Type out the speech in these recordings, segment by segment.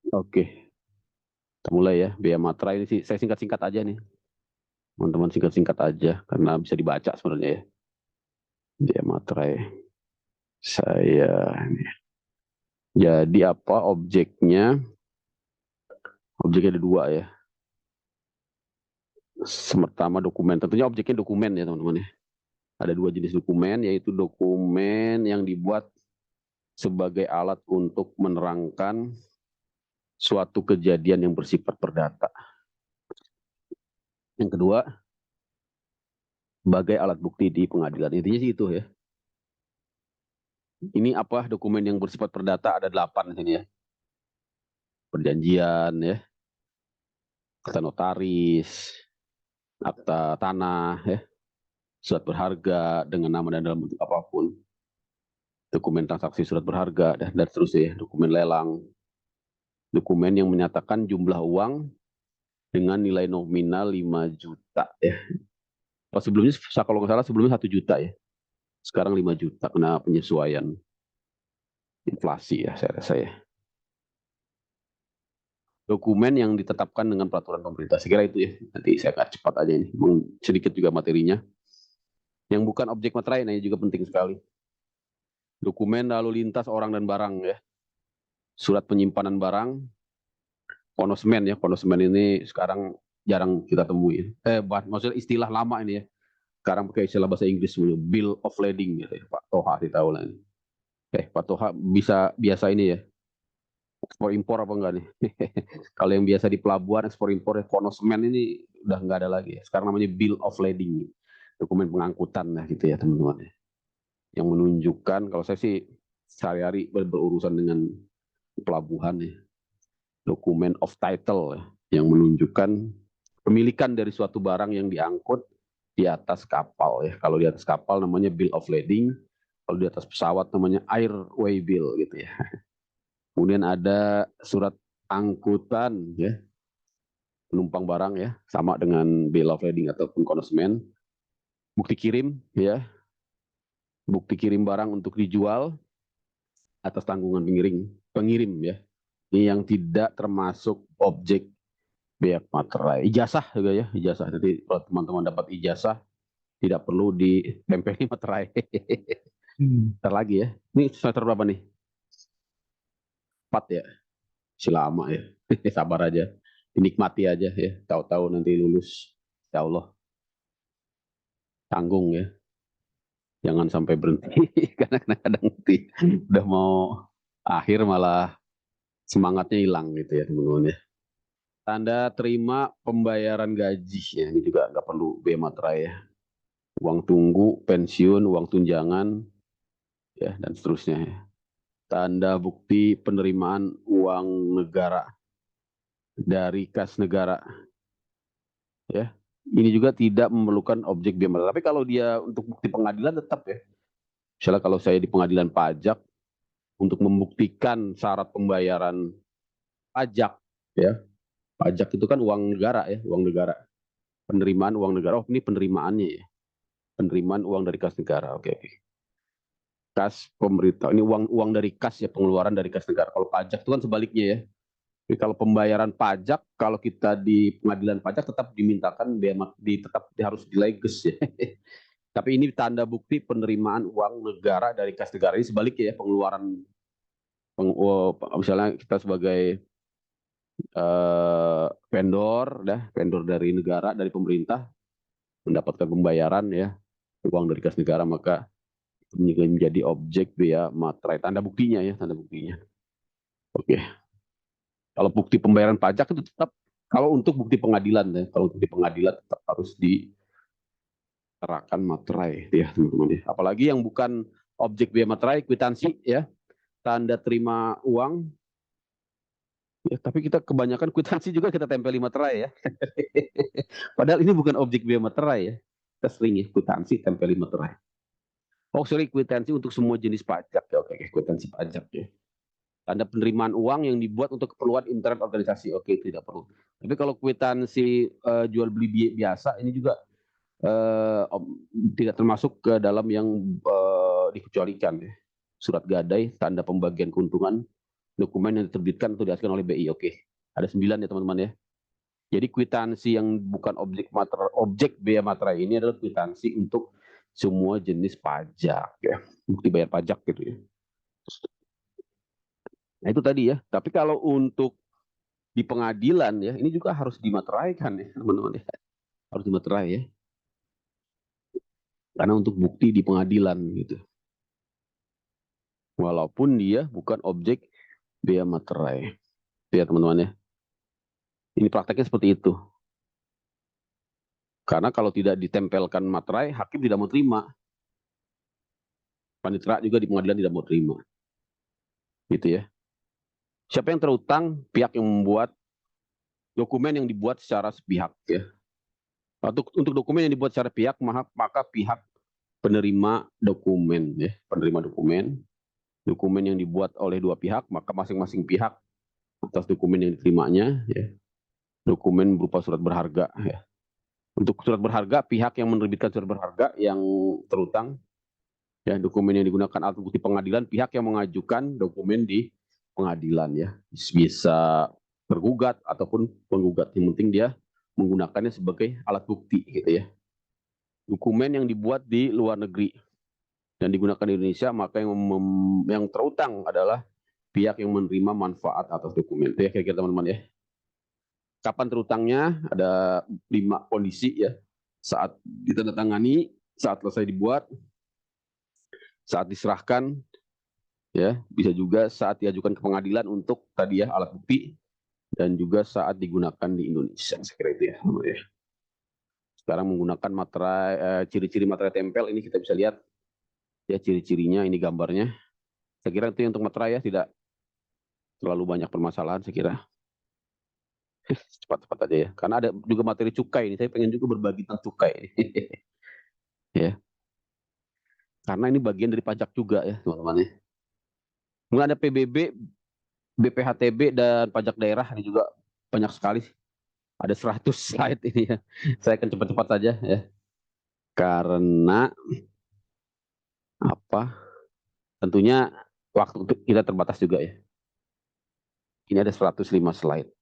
Oke, kita mulai ya. Biaya materai ini sih saya singkat-singkat aja nih. Teman-teman singkat-singkat aja karena bisa dibaca sebenarnya ya. Biaya materai. Saya jadi apa objeknya? Objeknya ada dua ya. Pertama dokumen. Tentunya objeknya dokumen ya teman-teman ya. Ada dua jenis dokumen, yaitu dokumen yang dibuat sebagai alat untuk menerangkan suatu kejadian yang bersifat perdata. Yang kedua, sebagai alat bukti di pengadilan. Intinya sih itu ya. Ini apa dokumen yang bersifat perdata ada 8 di sini ya. Perjanjian ya, akta notaris, akta tanah ya, surat berharga dengan nama dan dalam bentuk apapun, dokumen transaksi surat berharga dan seterusnya ya, dokumen lelang, dokumen yang menyatakan jumlah uang dengan nilai nominal 5 juta ya. Kalau sebelumnya kalau nggak salah sebelumnya 1 juta ya. Sekarang 5 juta kena penyesuaian inflasi ya saya rasa ya. Dokumen yang ditetapkan dengan peraturan pemerintah. Saya kira itu ya. Nanti saya akan cepat aja ini. Sedikit juga materinya. Yang bukan objek materai, nah ini juga penting sekali. Dokumen lalu lintas orang dan barang ya. Surat penyimpanan barang, konosmen ya. Konosmen ini sekarang jarang kita temui. Maksudnya istilah lama ini ya. Sekarang pakai istilah bahasa Inggris, bill of lading gitu ya. Pak Toha tahu lah ini. Pak Toha bisa biasa ini ya. Ekspor impor apa enggak nih? Kalau yang biasa di pelabuhan ekspor impor ya, konosmen ini udah enggak ada lagi ya. Sekarang namanya bill of lading. Dokumen pengangkutan lah gitu ya teman-teman. Yang menunjukkan kalau saya sih sehari-hari berurusan dengan pelabuhan ya. Dokumen of title ya, yang menunjukkan pemilikan dari suatu barang yang diangkut di atas kapal ya. Kalau di atas kapal namanya bill of lading, kalau di atas pesawat namanya airway bill gitu ya. Kemudian ada surat angkutan ya, penumpang barang ya, sama dengan bill of lading ataupun konosmen. Bukti kirim ya, bukti kirim barang untuk dijual atas tanggungan pengirim ya. Ini yang tidak termasuk objek biaya materai. Ijazah juga ya, ijazah. Jadi kalau teman-teman dapat ijazah tidak perlu ditempeli materai. Ntar lagi ya. Ini semester berapa nih? 4 ya. Masih lama ya. Sabar aja. Dinikmati aja ya. Tahu-tahu nanti lulus. Ya Allah, tanggung ya. Jangan sampai berhenti. Karena kadang-kadang nanti udah mau akhir malah semangatnya hilang gitu ya teman-teman ya. Tanda terima pembayaran gaji ya. Ini juga nggak perlu biaya materai ya. Uang tunggu, pensiun, uang tunjangan, ya dan seterusnya. Ya. Tanda bukti penerimaan uang negara dari kas negara, ya. Ini juga tidak memerlukan objek biaya materai. Tapi kalau dia untuk bukti pengadilan tetap ya. Misalnya kalau saya di pengadilan pajak untuk membuktikan syarat pembayaran pajak, ya. Pajak itu kan uang negara ya, uang negara. Penerimaan uang negara. Oh, ini penerimaannya ya. Penerimaan uang dari kas negara. Oke, oke. Kas pemerintah. Ini uang dari kas ya, pengeluaran dari kas negara. Kalau pajak itu kan sebaliknya ya. Tapi kalau pembayaran pajak, kalau kita di pengadilan pajak tetap dimintakan tetap harus dileges ya. Tapi ini tanda bukti penerimaan uang negara dari kas negara. Ini sebaliknya ya, pengeluaran misalnya kita sebagai vendor dari negara, dari pemerintah mendapatkan pembayaran ya uang dari kas negara, maka menjadi objek biaya materai. Tanda buktinya ya, tanda buktinya. Oke. Kalau bukti pembayaran pajak itu tetap, kalau untuk bukti pengadilan ya, kalau untuk di pengadilan tetap harus diserahkan materai ya teman-teman ya. Apalagi yang bukan objek biaya materai, kwitansi ya, tanda terima uang. Ya, tapi kita kebanyakan kwitansi juga kita tempeli materai ya. Padahal ini bukan objek biaya materai ya. Kita sering ya kwitansi tempeli materai. Oh sorry, kwitansi untuk semua jenis pajak ya. Oke, kwitansi pajak ya. Tanda penerimaan uang yang dibuat untuk keperluan internet organisasi. Oke, tidak perlu. Tapi kalau kwitansi jual beli biasa ini juga eh, tidak termasuk ke dalam yang dikecualikan. Ya. Surat gadai, tanda pembagian keuntungan, dokumen yang diterbitkan atau dihasilkan oleh BI. Oke, ada 9 ya teman-teman ya. Jadi kwitansi yang bukan objek bea materai ini adalah kwitansi untuk semua jenis pajak ya, bukti bayar pajak gitu ya. Nah itu tadi ya. Tapi kalau untuk di pengadilan ya, ini juga harus dimateraikan ya teman-teman ya. Harus dimaterai ya. Karena untuk bukti di pengadilan gitu. Walaupun dia bukan objek bea materai. Ya teman-teman ya. Ini prakteknya seperti itu. Karena kalau tidak ditempelkan materai, hakim tidak mau terima. Panitera juga di pengadilan tidak mau terima. Gitu ya. Siapa yang terutang? Pihak yang membuat dokumen yang dibuat secara sepihak ya. Untuk dokumen yang dibuat secara pihak, maka pihak penerima dokumen ya, penerima dokumen yang dibuat oleh dua pihak, maka masing-masing pihak atas dokumen yang diterimanya ya, dokumen berupa surat berharga ya. Untuk surat berharga, pihak yang menerbitkan surat berharga yang terutang ya, dokumen yang digunakan alat bukti pengadilan, pihak yang mengajukan dokumen di pengadilan ya, bisa tergugat ataupun penggugat, yang penting dia menggunakannya sebagai alat bukti gitu ya. Dokumen yang dibuat di luar negeri dan digunakan di Indonesia, maka yang terutang adalah pihak yang menerima manfaat atas dokumen. Itu ya kira-kira teman-teman ya. Kapan terutangnya? Ada 5 kondisi ya. Saat ditandatangani, saat selesai dibuat, saat diserahkan, ya, bisa juga saat diajukan ke pengadilan untuk tadi ya alat bukti, dan juga saat digunakan di Indonesia. Saya kira itu ya. Sekarang menggunakan materai, ciri-ciri materai tempel ini kita bisa lihat ya ciri-cirinya, ini gambarnya. Saya kira itu untuk materai ya, tidak terlalu banyak permasalahan saya kira. Cepat-cepat aja ya. Karena ada juga materi cukai ini. Saya pengen juga berbagi tentang cukai. Ya. Karena ini bagian dari pajak juga ya, teman-teman ya. Kemudian ada PBB, BPHTB dan pajak daerah ini juga banyak sekali. Ada 100 slide ini ya. Saya akan cepat-cepat saja ya. Karena apa? Tentunya waktu kita terbatas juga ya. Ini ada 105 slide.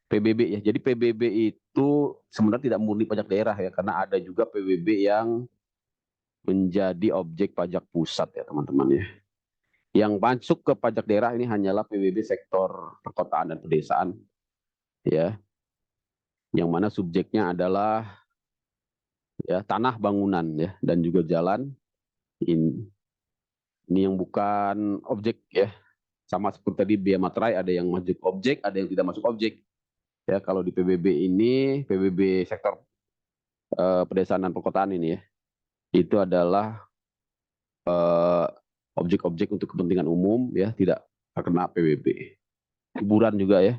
PBB ya. Jadi PBB itu sebenarnya tidak murni pajak daerah ya, karena ada juga PBB yang menjadi objek pajak pusat ya teman-teman ya. Yang masuk ke pajak daerah ini hanyalah PBB sektor perkotaan dan pedesaan ya. Yang mana subjeknya adalah ya tanah bangunan ya, dan juga jalan. Ini yang bukan objek ya. Sama seperti tadi bea materai, ada yang masuk objek, ada yang tidak masuk objek. Ya, kalau di PBB ini, PBB sektor pedesaan dan perkotaan ini ya, itu adalah objek-objek untuk kepentingan umum ya, tidak terkena PBB. Kuburan juga ya,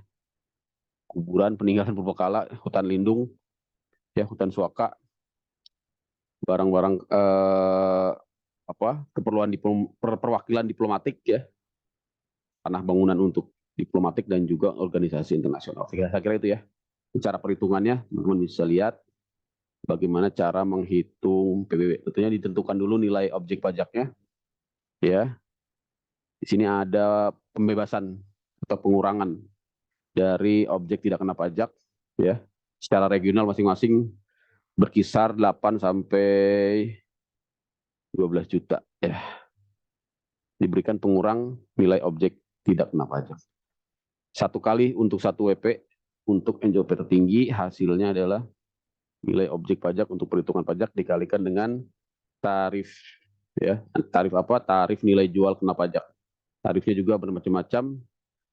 kuburan, peninggalan purbakala, hutan lindung, ya hutan suaka, barang-barang keperluan perwakilan diplomatik ya, tanah bangunan untuk diplomatik dan juga organisasi internasional. Saya kira itu ya. Cara perhitungannya teman-teman bisa lihat bagaimana cara menghitung PBB. Tentunya ditentukan dulu nilai objek pajaknya ya. Di sini ada pembebasan atau pengurangan dari objek tidak kena pajak ya. Secara regional masing-masing berkisar 8 sampai 12 juta ya. Diberikan pengurang nilai objek tidak kena pajak. Satu kali untuk satu WP untuk NJOP tertinggi, hasilnya adalah nilai objek pajak untuk perhitungan pajak dikalikan dengan tarif ya. Tarif apa? Tarif nilai jual kena pajak. Tarifnya juga bermacam-macam,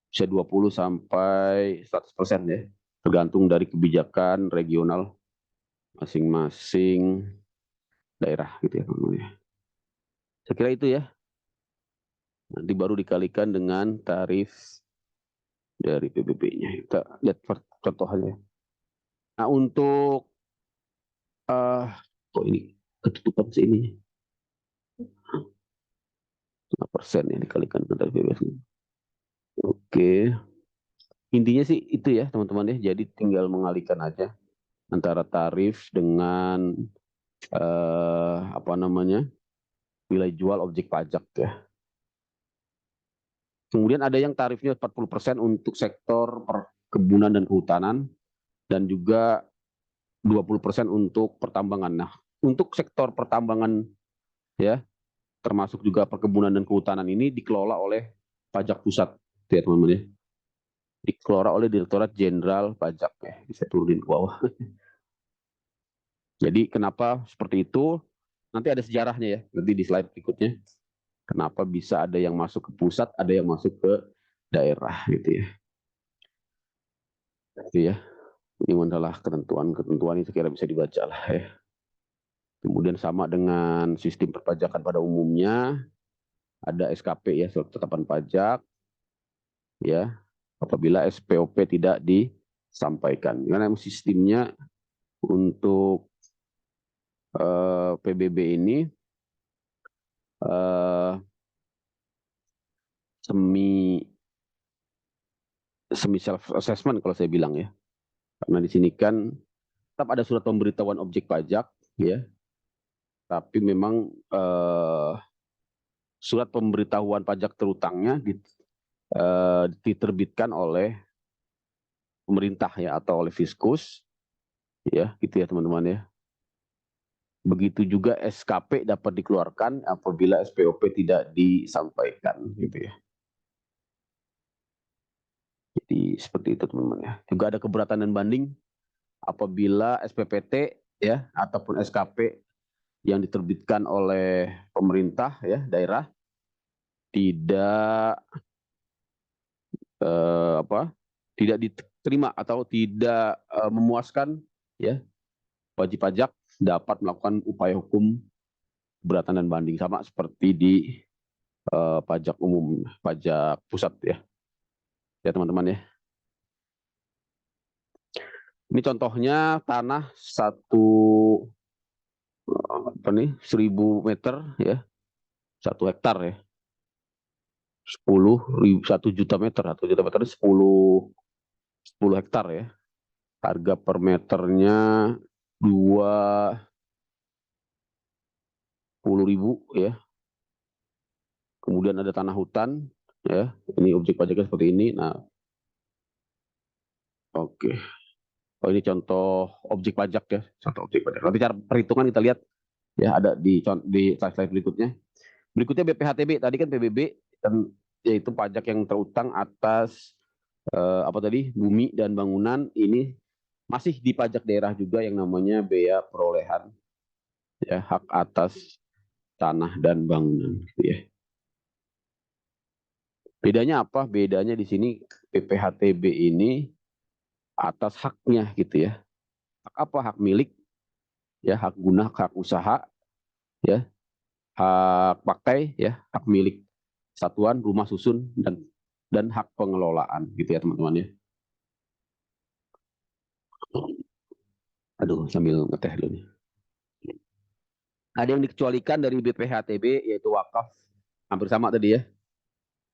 bisa 20 sampai 100% ya. Tergantung dari kebijakan regional masing-masing daerah gitu ya teman-teman. Saya kira itu ya. Nanti baru dikalikan dengan tarif dari PBB-nya. Kita lihat contohnya. Nah untuk kok ini ketutupan sih ini 5% ya dikalikan dengan tarif PBB. Oke, intinya sih itu ya teman-teman ya. Jadi tinggal mengalihkan aja antara tarif dengan nilai jual objek pajak ya. Kemudian ada yang tarifnya 40% untuk sektor perkebunan dan kehutanan, dan juga 20% untuk pertambangan. Nah, untuk sektor pertambangan ya, termasuk juga perkebunan dan kehutanan ini dikelola oleh pajak pusat, ya teman-teman ya. Dikelola oleh Direktorat Jenderal Pajak ya. Bisa turunin ke bawah. Jadi kenapa seperti itu? Nanti ada sejarahnya ya, nanti di slide berikutnya. Kenapa bisa ada yang masuk ke pusat, ada yang masuk ke daerah gitu ya. Gitu ya. Ini adalah ketentuan-ketentuan ini sekira bisa dibaca lah ya. Kemudian sama dengan sistem perpajakan pada umumnya, ada SKP ya, surat ketetapan pajak ya, apabila SPOP tidak disampaikan. Karena sistemnya untuk PBB ini semi self assessment kalau saya bilang ya. Karena di sini kan tetap ada surat pemberitahuan objek pajak ya. Tapi memang surat pemberitahuan pajak terutangnya diterbitkan oleh pemerintah ya, atau oleh Fiskus ya, gitu ya teman-teman ya. Begitu juga SKP dapat dikeluarkan apabila SPOP tidak disampaikan gitu ya. Jadi seperti itu teman-teman ya. Juga ada keberatan dan banding apabila SPPT ya ataupun SKP yang diterbitkan oleh pemerintah ya daerah tidak tidak diterima atau tidak memuaskan ya, wajib pajak dapat melakukan upaya hukum keberatan dan banding, sama seperti di pajak umum, pajak pusat ya. Ya teman-teman ya. Ini contohnya tanah 1.000 meter ya, 1 hektar ya. 1 juta meter, 1 juta meter 10 hektar ya. Harga per meternya 20.000 ya. Kemudian ada tanah hutan ya. Ini objek pajaknya seperti ini. Nah, oke. Oh, ini contoh objek pajak ya, contoh objek pajak. Nanti cara perhitungan kita lihat ya, ada di slide berikutnya. Berikutnya BPHTB, tadi kan PBB yaitu pajak yang terutang atas apa tadi, bumi dan bangunan. Ini masih di pajak daerah juga yang namanya bea perolehan ya, hak atas tanah dan bangunan gitu ya. Bedanya apa? Bedanya di sini BPHTB ini atas haknya gitu ya. Hak apa? Hak milik ya, hak guna, hak usaha ya, hak pakai ya, hak milik satuan, rumah susun, dan hak pengelolaan gitu ya teman-teman ya. Aduh, sambil ngeteh dulu nih. Ada yang dikecualikan dari BPHTB yaitu wakaf, hampir sama tadi ya.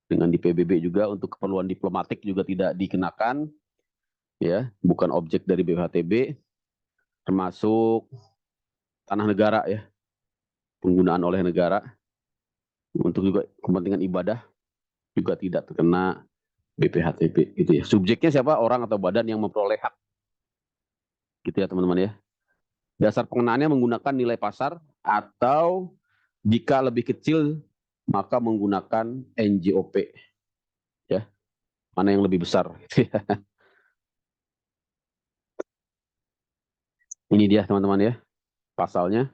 Dengan di PBB juga untuk keperluan diplomatik juga tidak dikenakan ya, bukan objek dari BPHTB, termasuk tanah negara ya, penggunaan oleh negara untuk juga kepentingan ibadah juga tidak terkena BPHTB gitu ya. Subjeknya siapa? Orang atau badan yang memperoleh hak. Gitu ya teman-teman ya. Dasar pengenaannya menggunakan nilai pasar atau jika lebih kecil maka menggunakan NJOP. Ya. Mana yang lebih besar gitu ya. Ini dia teman-teman ya, pasalnya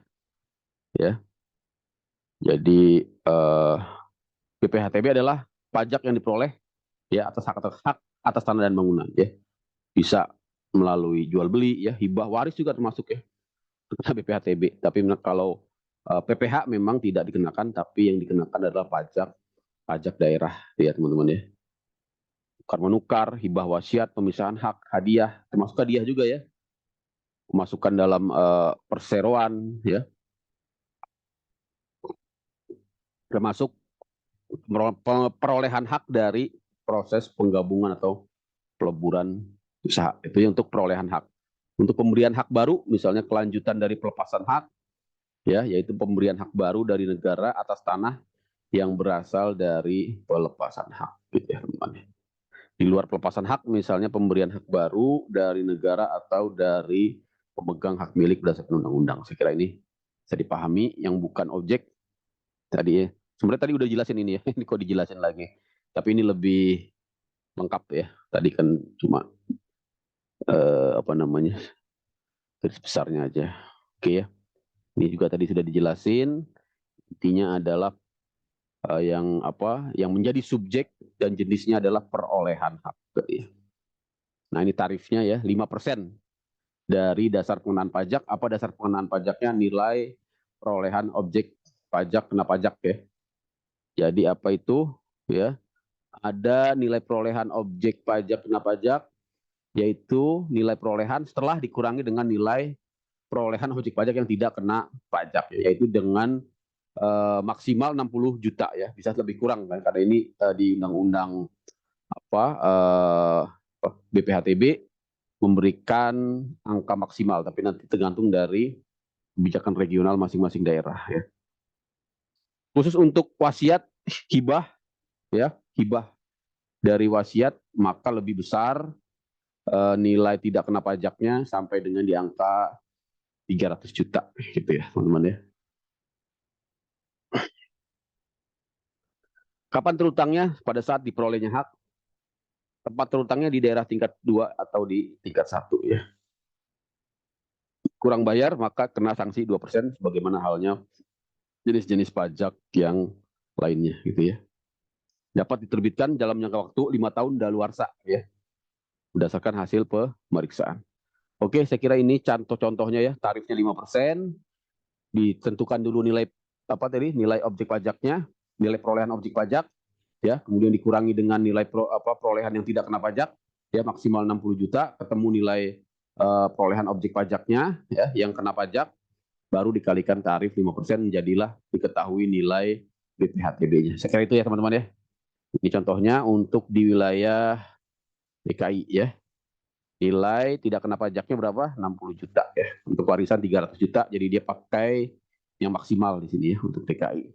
ya. Jadi BPHTB adalah pajak yang diperoleh ya atas hak atas tanah dan bangunan ya. Bisa melalui jual beli ya, hibah, waris juga termasuk ya. BPHTB. Tapi kalau PPH memang tidak dikenakan, tapi yang dikenakan adalah pajak daerah ya teman-teman ya. Tukar menukar, hibah wasiat, pemisahan hak, hadiah, termasuk hadiah juga ya. Masukkan dalam perseroan ya. Termasuk perolehan hak dari proses penggabungan atau peleburan usaha. Itu untuk perolehan hak. Untuk pemberian hak baru, misalnya kelanjutan dari pelepasan hak, ya, yaitu pemberian hak baru dari negara atas tanah yang berasal dari pelepasan hak, gitu ya teman-teman. Di luar pelepasan hak, misalnya pemberian hak baru dari negara atau dari pemegang hak milik berdasarkan undang-undang. Saya kira ini bisa dipahami. Yang bukan objek tadi ya. Sebenarnya tadi udah jelasin ini ya. Ini kok dijelasin lagi. Tapi ini lebih lengkap ya. Tadi kan cuma apa namanya garis besarnya aja. Oke ya. Ini juga tadi sudah dijelasin. Intinya adalah yang apa? Yang menjadi subjek dan jenisnya adalah perolehan hak. Nah ini tarifnya ya 5% dari dasar pengenaan pajak. Apa dasar pengenaan pajaknya? Nilai perolehan objek pajak kena pajak ya. Jadi apa itu? Ya, ada nilai perolehan objek pajak kena pajak, yaitu nilai perolehan setelah dikurangi dengan nilai perolehan objek pajak yang tidak kena pajak, yaitu dengan maksimal 60 juta ya, bisa lebih kurang kan karena ini di undang-undang apa BPHTB memberikan angka maksimal, tapi nanti tergantung dari kebijakan regional masing-masing daerah ya. Khusus untuk wasiat hibah ya, hibah dari wasiat maka lebih besar nilai tidak kena pajaknya sampai dengan di angka 300 juta gitu ya teman-teman ya. Kapan terutangnya? Pada saat diperolehnya hak. Tempat terutangnya di daerah tingkat 2 atau di tingkat 1 ya. Kurang bayar maka kena sanksi 2% sebagaimana halnya jenis-jenis pajak yang lainnya gitu ya. Dapat diterbitkan dalam jangka waktu 5 tahun daluarsa ya. Berdasarkan hasil pemeriksaan. Oke, saya kira ini contoh-contohnya ya, tarifnya 5%, ditentukan dulu nilai apa tadi? Nilai objek pajaknya, nilai perolehan objek pajak ya, kemudian dikurangi dengan nilai perolehan yang tidak kena pajak ya maksimal 60 juta, ketemu nilai perolehan objek pajaknya ya yang kena pajak, baru dikalikan tarif 5% jadilah diketahui nilai BPHTB-nya. Saya kira itu ya teman-teman ya. Ini contohnya untuk di wilayah DKI ya. Nilai tidak kena pajaknya berapa? 60 juta ya. Untuk warisan 300 juta, jadi dia pakai yang maksimal di sini ya untuk DKI.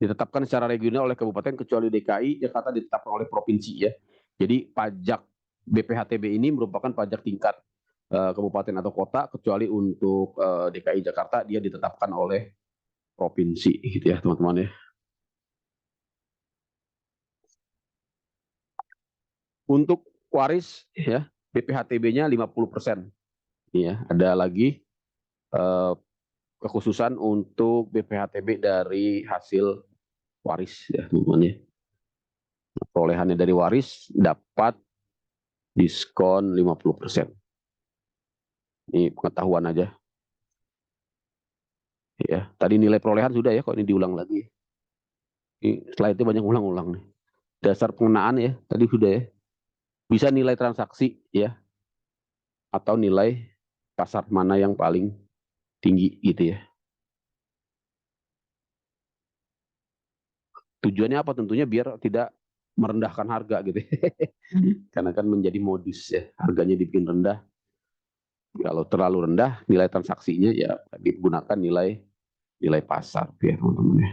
Ditetapkan secara regional oleh kabupaten kecuali DKI, Jakarta ditetapkan oleh provinsi ya. Jadi pajak BPHTB ini merupakan pajak tingkat kabupaten atau kota, kecuali untuk DKI Jakarta dia ditetapkan oleh provinsi gitu ya teman-teman ya. Untuk waris ya BPHTB-nya 50%. Ya, ada lagi kekhususan untuk BPHTB dari hasil waris ya teman-teman ya. Perolehannya dari waris dapat diskon 50%. Ini pengetahuan aja. Ya, tadi nilai perolehan sudah ya, kok ini diulang lagi. Ini slide itu banyak ulang-ulang nih. Dasar pengenaan ya, tadi sudah ya. Bisa nilai transaksi ya, atau nilai pasar mana yang paling tinggi gitu ya. Tujuannya apa? Tentunya biar tidak merendahkan harga gitu. Karena kan menjadi modus ya, harganya dibikin rendah. Kalau terlalu rendah nilai transaksinya ya digunakan nilai pasar ya teman-teman ya.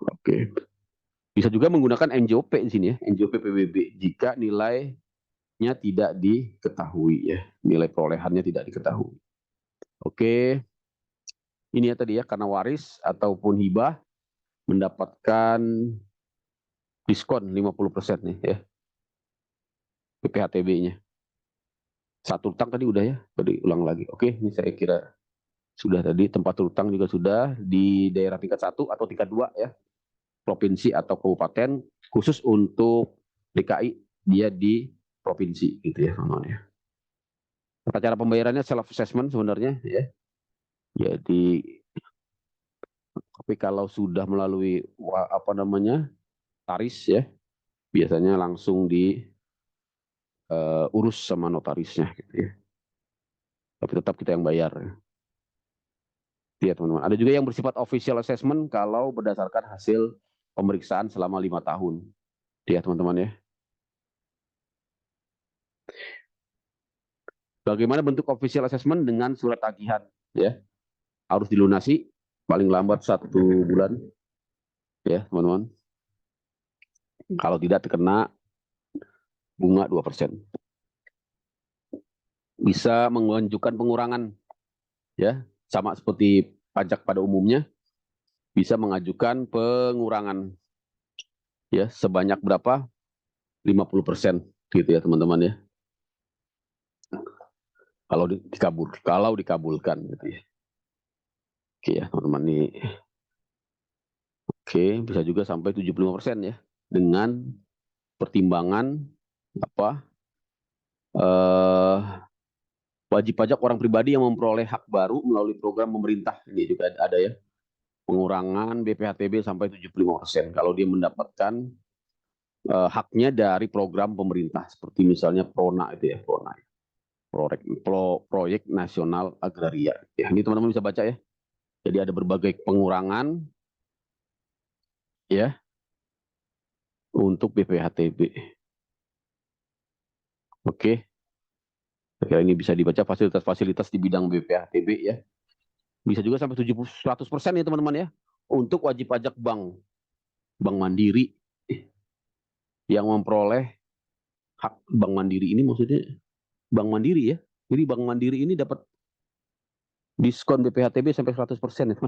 Oke. Bisa juga menggunakan NJOP di sini ya, NJOP PBB jika nilainya tidak diketahui ya, nilai perolehannya tidak diketahui. Oke. Ini ya tadi ya, karena waris ataupun hibah mendapatkan diskon 50% nih ya. PPHTB-nya. Satu utang tadi udah ya, tadi ulang lagi. Oke, ini saya kira sudah tadi. Tempat utang juga sudah di daerah tingkat 1 atau tingkat 2 ya. Provinsi atau kabupaten, khusus untuk DKI dia di provinsi gitu ya namanya. Cara pembayarannya self assessment sebenarnya ya. Jadi tapi kalau sudah melalui apa namanya taris ya, biasanya langsung urus sama notarisnya gitu ya. Tapi tetap kita yang bayar. Ya teman-teman. Ada juga yang bersifat official assessment kalau berdasarkan hasil pemeriksaan selama 5 tahun. Ya teman-teman ya. Bagaimana bentuk official assessment dengan surat tagihan? ya, harus dilunasi paling lambat 1 bulan, ya teman-teman. Kalau tidak terkena bunga 2%. Bisa mengajukan pengurangan, ya, sama seperti pajak pada umumnya, bisa mengajukan pengurangan, ya, sebanyak berapa? 50% gitu ya teman-teman ya. Kalau dikabulkan gitu ya. Oke ya teman-teman nih. Oke, bisa juga sampai 75% ya, dengan pertimbangan apa? Wajib pajak orang pribadi yang memperoleh hak baru melalui program pemerintah. Ini juga ada ya. Pengurangan BPHTB sampai 75% kalau dia mendapatkan haknya dari program pemerintah seperti misalnya PRONA itu ya, PRONA. Proyek Nasional Agraria. Ya, ini teman-teman bisa baca ya. Jadi ada berbagai pengurangan ya untuk BPHTB. Oke. Kira ini bisa dibaca fasilitas-fasilitas di bidang BPHTB ya. Bisa juga sampai 100% ya teman-teman ya. Untuk wajib pajak bank Mandiri yang memperoleh hak Bank Mandiri ini, maksudnya Bank Mandiri ya. Jadi Bank Mandiri ini dapat diskon BPHTB sampai 100% ya.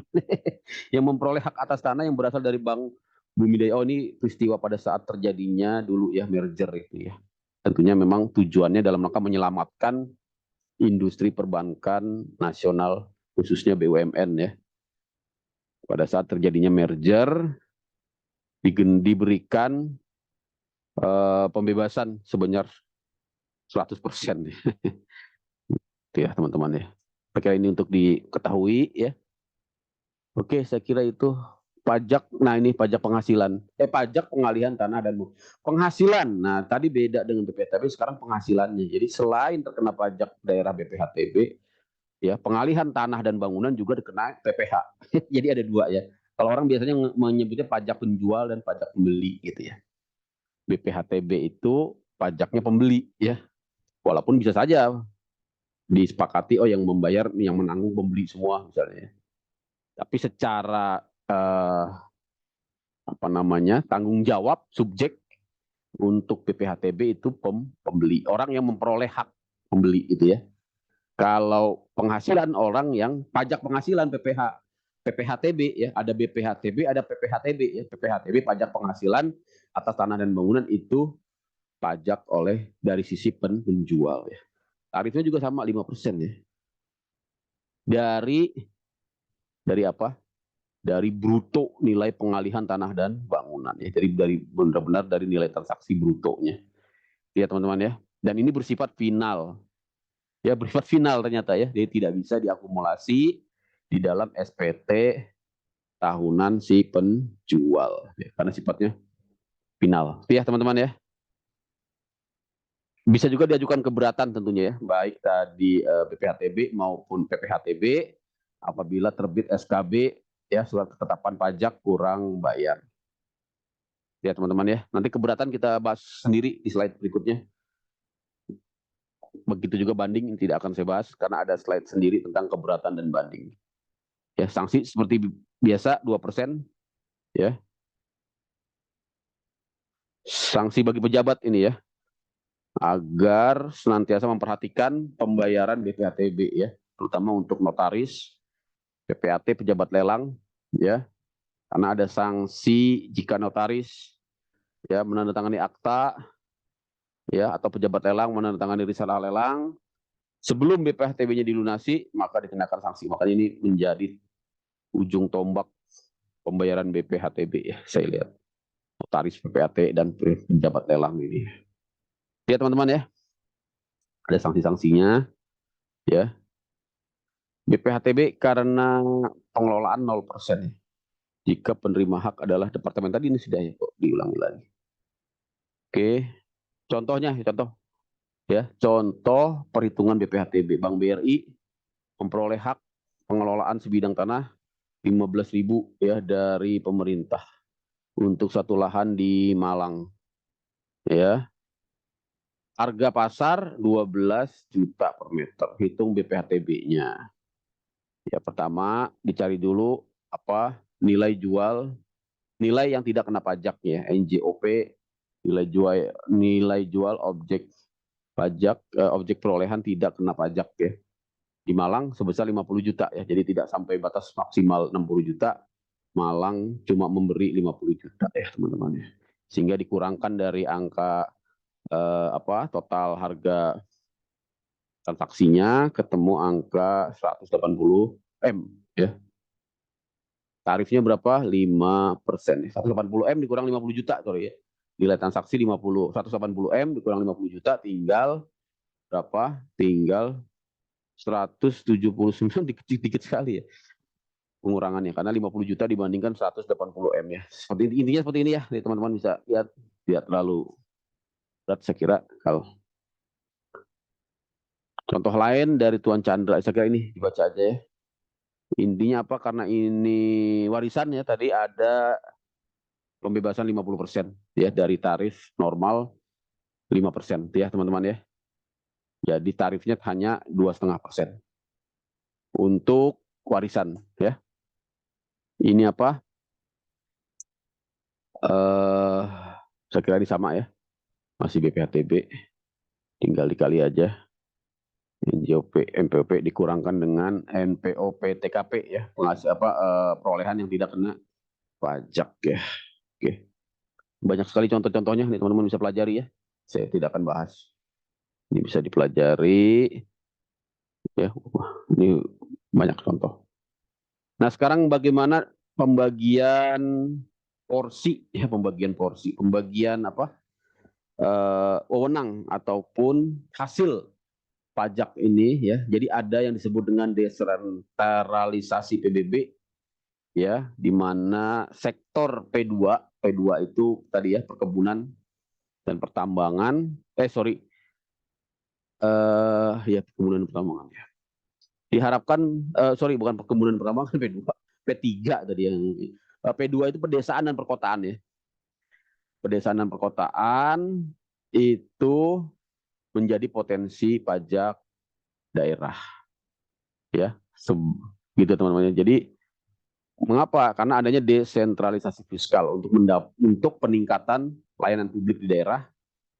Yang memperoleh hak atas tanah yang berasal dari Bank Bumidaya. Oh, ini peristiwa pada saat terjadinya dulu ya merger itu ya. Tentunya memang tujuannya dalam rangka menyelamatkan industri perbankan nasional khususnya BUMN ya. Pada saat terjadinya merger diberikan pembebasan sebanyak 100% itu ya teman-teman ya. Saya kira ini untuk diketahui ya. Oke, saya kira itu pajak. Nah, ini pajak penghasilan. Pajak pengalihan tanah dan penghasilan. Nah, tadi beda dengan BPHTB, sekarang penghasilannya. Jadi selain terkena pajak daerah BPHTB, ya pengalihan tanah dan bangunan juga dikena PPH. Jadi ada dua ya. Kalau orang biasanya menyebutnya pajak penjual dan pajak pembeli gitu ya. BPHTB itu pajaknya pembeli ya. Walaupun bisa saja disepakati yang membayar, yang menanggung pembeli semua misalnya. Tapi secara tanggung jawab subjek untuk BPHTB itu pembeli, orang yang memperoleh hak pembeli itu ya. Kalau penghasilan orang yang pajak penghasilan PPHTB ya, ada BPHTB, ada PPHTB ya. PPHTB pajak penghasilan atas tanah dan bangunan itu pajak oleh dari sisi penjual ya. Tarifnya juga sama 5% ya. Dari apa? Dari bruto nilai pengalihan tanah dan bangunan ya. Jadi dari benar-benar dari nilai transaksi brutonya. Ya teman-teman ya. Dan ini bersifat final. Ya bersifat final ternyata ya. Jadi tidak bisa diakumulasi di dalam SPT tahunan si penjual ya, karena sifatnya final. Ya teman-teman ya. Bisa juga diajukan keberatan tentunya ya, baik tadi BPHTB maupun PPHTB apabila terbit SKB ya, surat ketetapan pajak kurang bayar. Ya teman-teman ya, nanti keberatan kita bahas sendiri di slide berikutnya. Begitu juga banding tidak akan saya bahas karena ada slide sendiri tentang keberatan dan banding. Ya, sanksi seperti biasa 2% ya. Sanksi bagi pejabat ini ya, agar senantiasa memperhatikan pembayaran BPHTB ya, terutama untuk notaris, PPAT, pejabat lelang ya. Karena ada sanksi jika notaris ya menandatangani akta ya, atau pejabat lelang menandatangani risalah lelang sebelum BPHTB-nya dilunasi, maka dikenakan sanksi. Makanya ini menjadi ujung tombak pembayaran BPHTB ya, saya lihat. Notaris, PPAT, dan pejabat lelang ini. Ya teman-teman ya, ada sanksi-sanksinya ya. BPHTB karena pengelolaan 0% ya. Jika penerima hak adalah departemen, tadi ini sudah ya, kok diulangi lagi. Oke, contohnya ya, contoh perhitungan BPHTB. Bank BRI memperoleh hak pengelolaan sebidang tanah 15.000 ya dari pemerintah untuk satu lahan di Malang. Ya. Harga pasar 12 juta per meter, hitung BPHTB-nya. Ya, pertama dicari dulu apa nilai jual, nilai yang tidak kena pajak ya, NJOP, nilai jual objek pajak, objek perolehan tidak kena pajak ya. Di Malang sebesar 50 juta ya, jadi tidak sampai batas maksimal 60 juta. Malang cuma memberi 50 juta ya teman-teman ya. Sehingga dikurangkan dari angka total harga transaksinya ketemu angka 180 M ya. Tarifnya berapa? 5%. 180 M dikurang 50 juta, sorry ya. Nilai transaksi 180 M dikurang 50 juta, tinggal berapa? Tinggal 179, dikit-dikit sekali ya pengurangannya, karena 50 juta dibandingkan 180 M ya. Intinya seperti ini ya, teman-teman bisa lihat, tidak terlalu berat saya kira. Kalau contoh lain dari Tuan Chandra, saya kira ini dibaca aja ya. Intinya apa? Karena ini warisan ya, tadi ada pembebasan 50% ya dari tarif normal 5% ya teman-teman ya. Jadi tarifnya hanya 2,5% untuk warisan ya. Ini apa? Saya kira ini sama ya. Masih BPHTB. Tinggal dikali aja. NJOP, MPOP dikurangkan dengan NPOP TKP ya. Perolehan yang tidak kena pajak ya. Oke. Banyak sekali contoh-contohnya nih teman-teman bisa pelajari ya. Saya tidak akan bahas. Ini bisa dipelajari ya. Ini banyak contoh. Nah, sekarang bagaimana pembagian porsi ya, pembagian apa? Wewenang ataupun hasil pajak ini ya. Jadi ada yang disebut dengan desentralisasi PBB ya, di mana sektor P2 itu tadi ya, perkebunan dan pertambangan, ya perkebunan dan pertambangan ya. Diharapkan bukan perkebunan dan pertambangan, P3 tadi yang P2 itu pedesaan dan perkotaan ya. Pedesaan dan perkotaan itu menjadi potensi pajak daerah ya, gitu teman-teman. Jadi mengapa? Karena adanya desentralisasi fiskal untuk peningkatan pelayanan publik di daerah,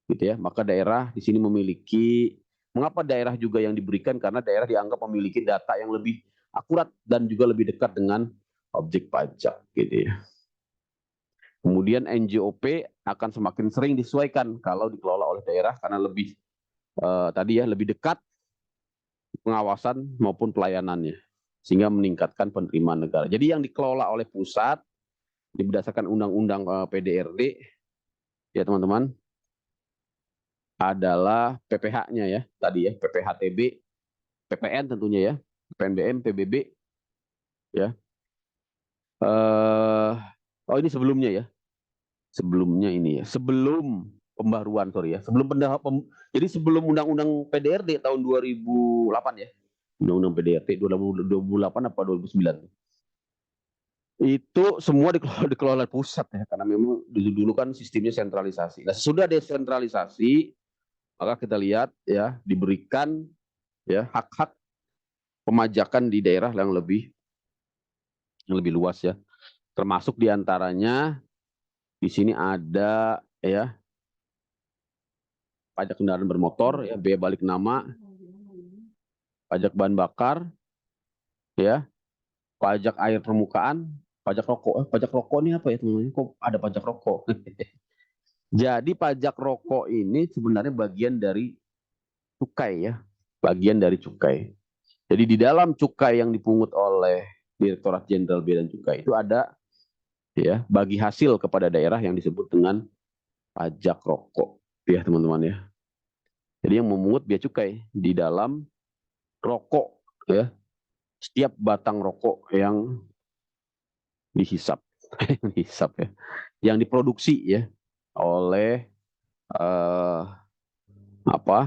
gitu ya. Maka daerah di sini memiliki, mengapa daerah juga yang diberikan? Karena daerah dianggap memiliki data yang lebih akurat dan juga lebih dekat dengan objek pajak, gitu ya. Kemudian NJOP akan semakin sering disesuaikan kalau dikelola oleh daerah karena lebih lebih dekat pengawasan maupun pelayanannya, sehingga meningkatkan penerimaan negara. Jadi yang dikelola oleh pusat berdasarkan undang-undang PDRD ya teman-teman adalah PPH-nya ya, tadi ya, PPHTB, PPN tentunya ya, PNBM, PBB ya. Ini sebelumnya ya. Sebelumnya ini ya, sebelum pembaruan sorry ya, jadi sebelum undang-undang PDRD tahun 2008 ya. Undang-undang PDRD 2008 apa 2009. Itu semua dikelola pusat ya, karena memang dulu kan sistemnya sentralisasi. Nah, sudah desentralisasi, maka kita lihat ya, diberikan ya hak-hak pemajakan di daerah yang lebih luas ya. Termasuk diantaranya di sini ada ya pajak kendaraan bermotor ya, biaya balik nama, pajak bahan bakar ya, pajak air permukaan, pajak rokok. Pajak rokok ini apa ya teman-teman? Kok ada pajak rokok? Jadi pajak rokok ini sebenarnya bagian dari cukai ya, bagian dari cukai. Jadi di dalam cukai yang dipungut oleh Direktorat Jenderal Bea dan Cukai itu ada ya bagi hasil kepada daerah yang disebut dengan pajak rokok ya teman-teman ya. Jadi yang memungut bea cukai di dalam rokok ya, setiap batang rokok yang dihisap dihisap ya, yang diproduksi ya oleh eh, apa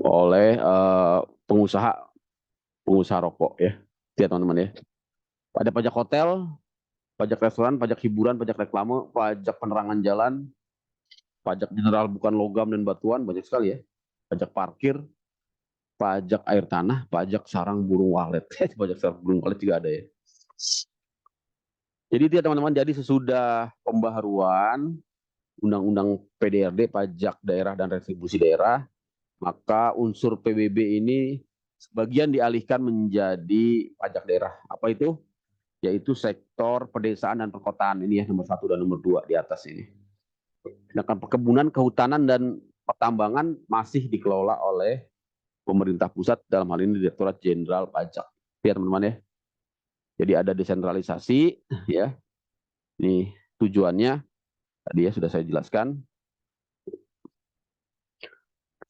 oleh pengusaha rokok ya teman-teman ya. Ada pajak hotel, pajak restoran, pajak hiburan, pajak reklame, pajak penerangan jalan, pajak mineral bukan logam dan batuan, banyak sekali ya. Pajak parkir, pajak air tanah, pajak sarang burung walet. Pajak sarang burung walet juga ada ya. Jadi dia teman-teman, jadi sesudah pembaharuan Undang-Undang PDRD, pajak daerah dan retribusi daerah, maka unsur PBB ini sebagian dialihkan menjadi pajak daerah. Apa itu? Yaitu sektor pedesaan dan perkotaan. Ini ya nomor 1 dan nomor 2 di atas ini. Sedangkan perkebunan, kehutanan, dan pertambangan masih dikelola oleh pemerintah pusat, dalam hal ini Direktorat Jenderal Pajak. Ya teman-teman ya. Jadi ada desentralisasi ya. Ini tujuannya tadi ya sudah saya jelaskan.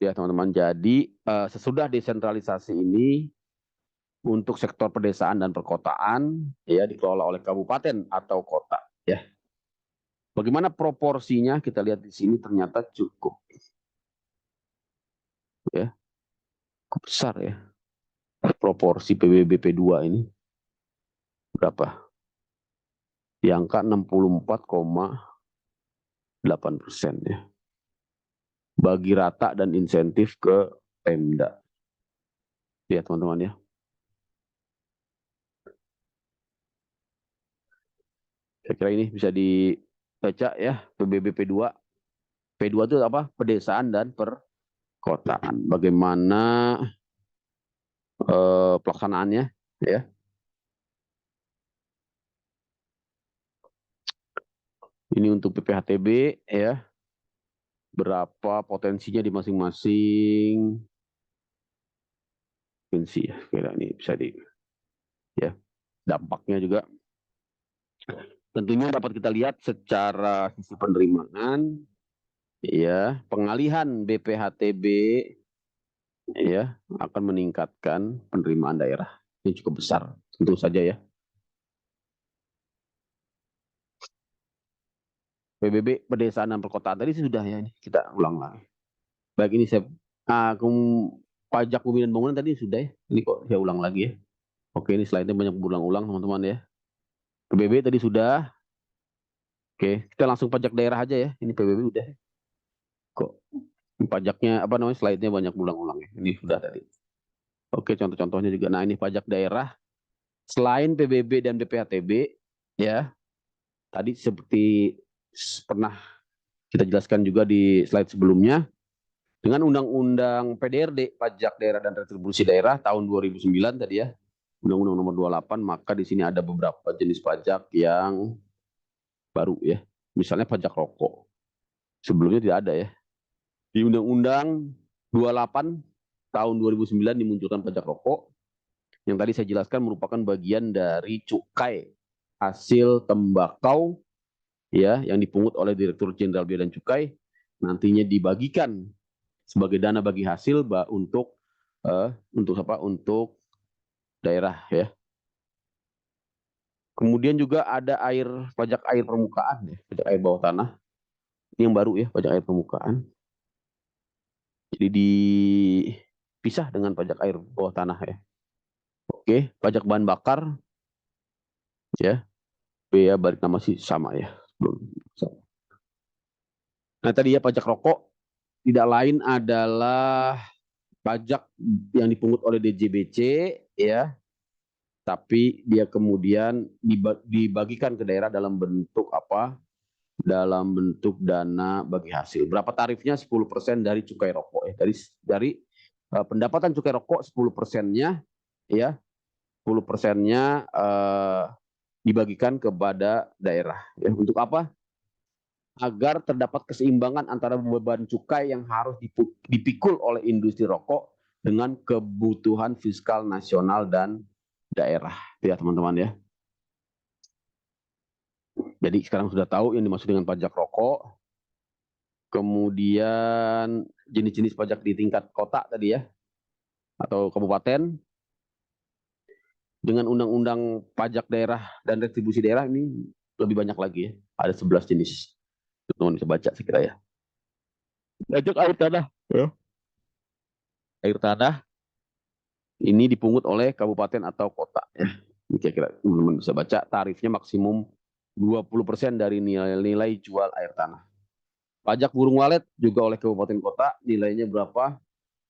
Ya teman-teman, jadi sesudah desentralisasi ini untuk sektor pedesaan dan perkotaan ya dikelola oleh kabupaten atau kota ya. Bagaimana proporsinya kita lihat di sini, ternyata cukup ya. Cukup besar ya. Proporsi PBB P2 ini berapa? Di angka 64,8% ya. Bagi rata dan insentif ke Pemda. Ya teman-teman ya. Saya kira ini bisa dibaca ya, PBB P2. P2 itu apa? Pedesaan dan perkotaan. Bagaimana pelaksanaannya ya. Ini untuk PPHTB ya. Berapa potensinya di masing-masing provinsi ya. Kira ini bisa di ya. Dampaknya juga tentunya dapat kita lihat secara sisi penerimaan ya, pengalihan BPHTB ya akan meningkatkan penerimaan daerah yang cukup besar tentu saja ya. PBB pedesaan dan perkotaan tadi sudah ya, ini kita ulang lagi. Baik, ini saya pajak bumi dan bangunan tadi sudah ya. Ini kok saya ulang lagi ya. Oke, ini slide-nya banyak berulang-ulang teman-teman ya. PBB tadi sudah. Oke, kita langsung pajak daerah aja ya. Ini PBB udah. Kok pajaknya apa namanya, slide-nya banyak berulang-ulang ya. Ini sudah tadi. Oke, contoh-contohnya juga. Nah, ini pajak daerah selain PBB dan BPHTB ya. Tadi seperti pernah kita jelaskan juga di slide sebelumnya, dengan Undang-Undang PDRD, Pajak Daerah dan Retribusi Daerah tahun 2009 tadi ya, Undang-Undang nomor 28, maka di sini ada beberapa jenis pajak yang baru ya. Misalnya pajak rokok. Sebelumnya tidak ada ya. Di Undang-Undang 28 tahun 2009 dimunculkan pajak rokok, yang tadi saya jelaskan merupakan bagian dari cukai hasil tembakau ya, yang dipungut oleh Direktur Jenderal Bea dan Cukai, nantinya dibagikan sebagai dana bagi hasil untuk apa? Untuk daerah ya. Kemudian juga ada pajak air permukaan ya, pajak air bawah tanah. Ini yang baru ya, pajak air permukaan. Jadi dipisah dengan pajak air bawah tanah ya. Oke, pajak bahan bakar ya. Bea balik nama sih sama ya. Nah, tadi ya pajak rokok tidak lain adalah pajak yang dipungut oleh DJBC ya, tapi dia kemudian dibagikan ke daerah dalam bentuk apa? Dalam bentuk dana bagi hasil. Berapa tarifnya? 10% dari cukai rokok ya. Dari pendapatan cukai rokok 10%-nya ya. 10%-nya dibagikan kepada daerah. Ya, untuk apa? Agar terdapat keseimbangan antara beban cukai yang harus dipikul oleh industri rokok dengan kebutuhan fiskal nasional dan daerah. Ya teman-teman ya. Jadi sekarang sudah tahu yang dimaksud dengan pajak rokok. Kemudian jenis-jenis pajak di tingkat kota tadi ya, atau kabupaten. Dengan undang-undang pajak daerah dan retribusi daerah ini lebih banyak lagi ya. Ada 11 jenis. Teman-teman bisa baca sekira ya. Pajak air tanah. Ya. Air tanah ini dipungut oleh kabupaten atau kota ya. Ini kira-kira teman-teman bisa baca, tarifnya maksimum 20% dari nilai jual air tanah. Pajak burung walet juga oleh kabupaten kota, nilainya berapa?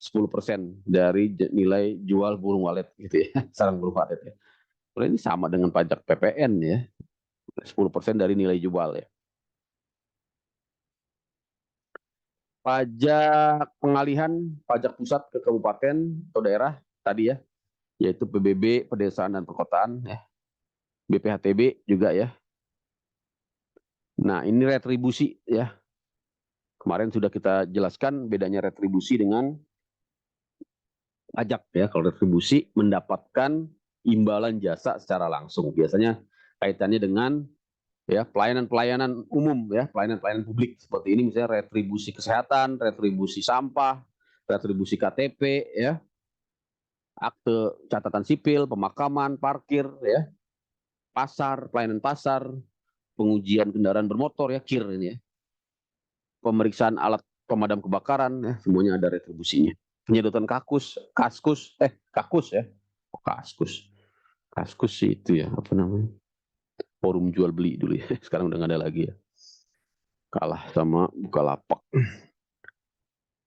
10% dari nilai jual burung walet gitu ya, sarang burung walet ya. Ini sama dengan pajak PPN ya, 10% dari nilai jual ya. Pajak pengalihan pajak pusat ke kabupaten atau daerah tadi ya, yaitu PBB, pedesaan dan perkotaan ya. BPHTB juga ya. Nah, ini retribusi ya. Kemarin sudah kita jelaskan bedanya retribusi dengan pajak ya. Kalau retribusi mendapatkan imbalan jasa secara langsung. Biasanya kaitannya dengan ya pelayanan-pelayanan umum ya, pelayanan-pelayanan publik seperti ini, misalnya retribusi kesehatan, retribusi sampah, retribusi KTP ya, akte catatan sipil, pemakaman, parkir ya, pasar, pelayanan pasar, pengujian kendaraan bermotor ya, KIR ini ya, pemeriksaan alat pemadam kebakaran ya, semuanya ada retribusinya. Penyedotan kaskus ya, kaskus itu ya, apa namanya, forum jual beli dulu ya, sekarang udah nggak ada lagi ya, kalah sama Bukalapak.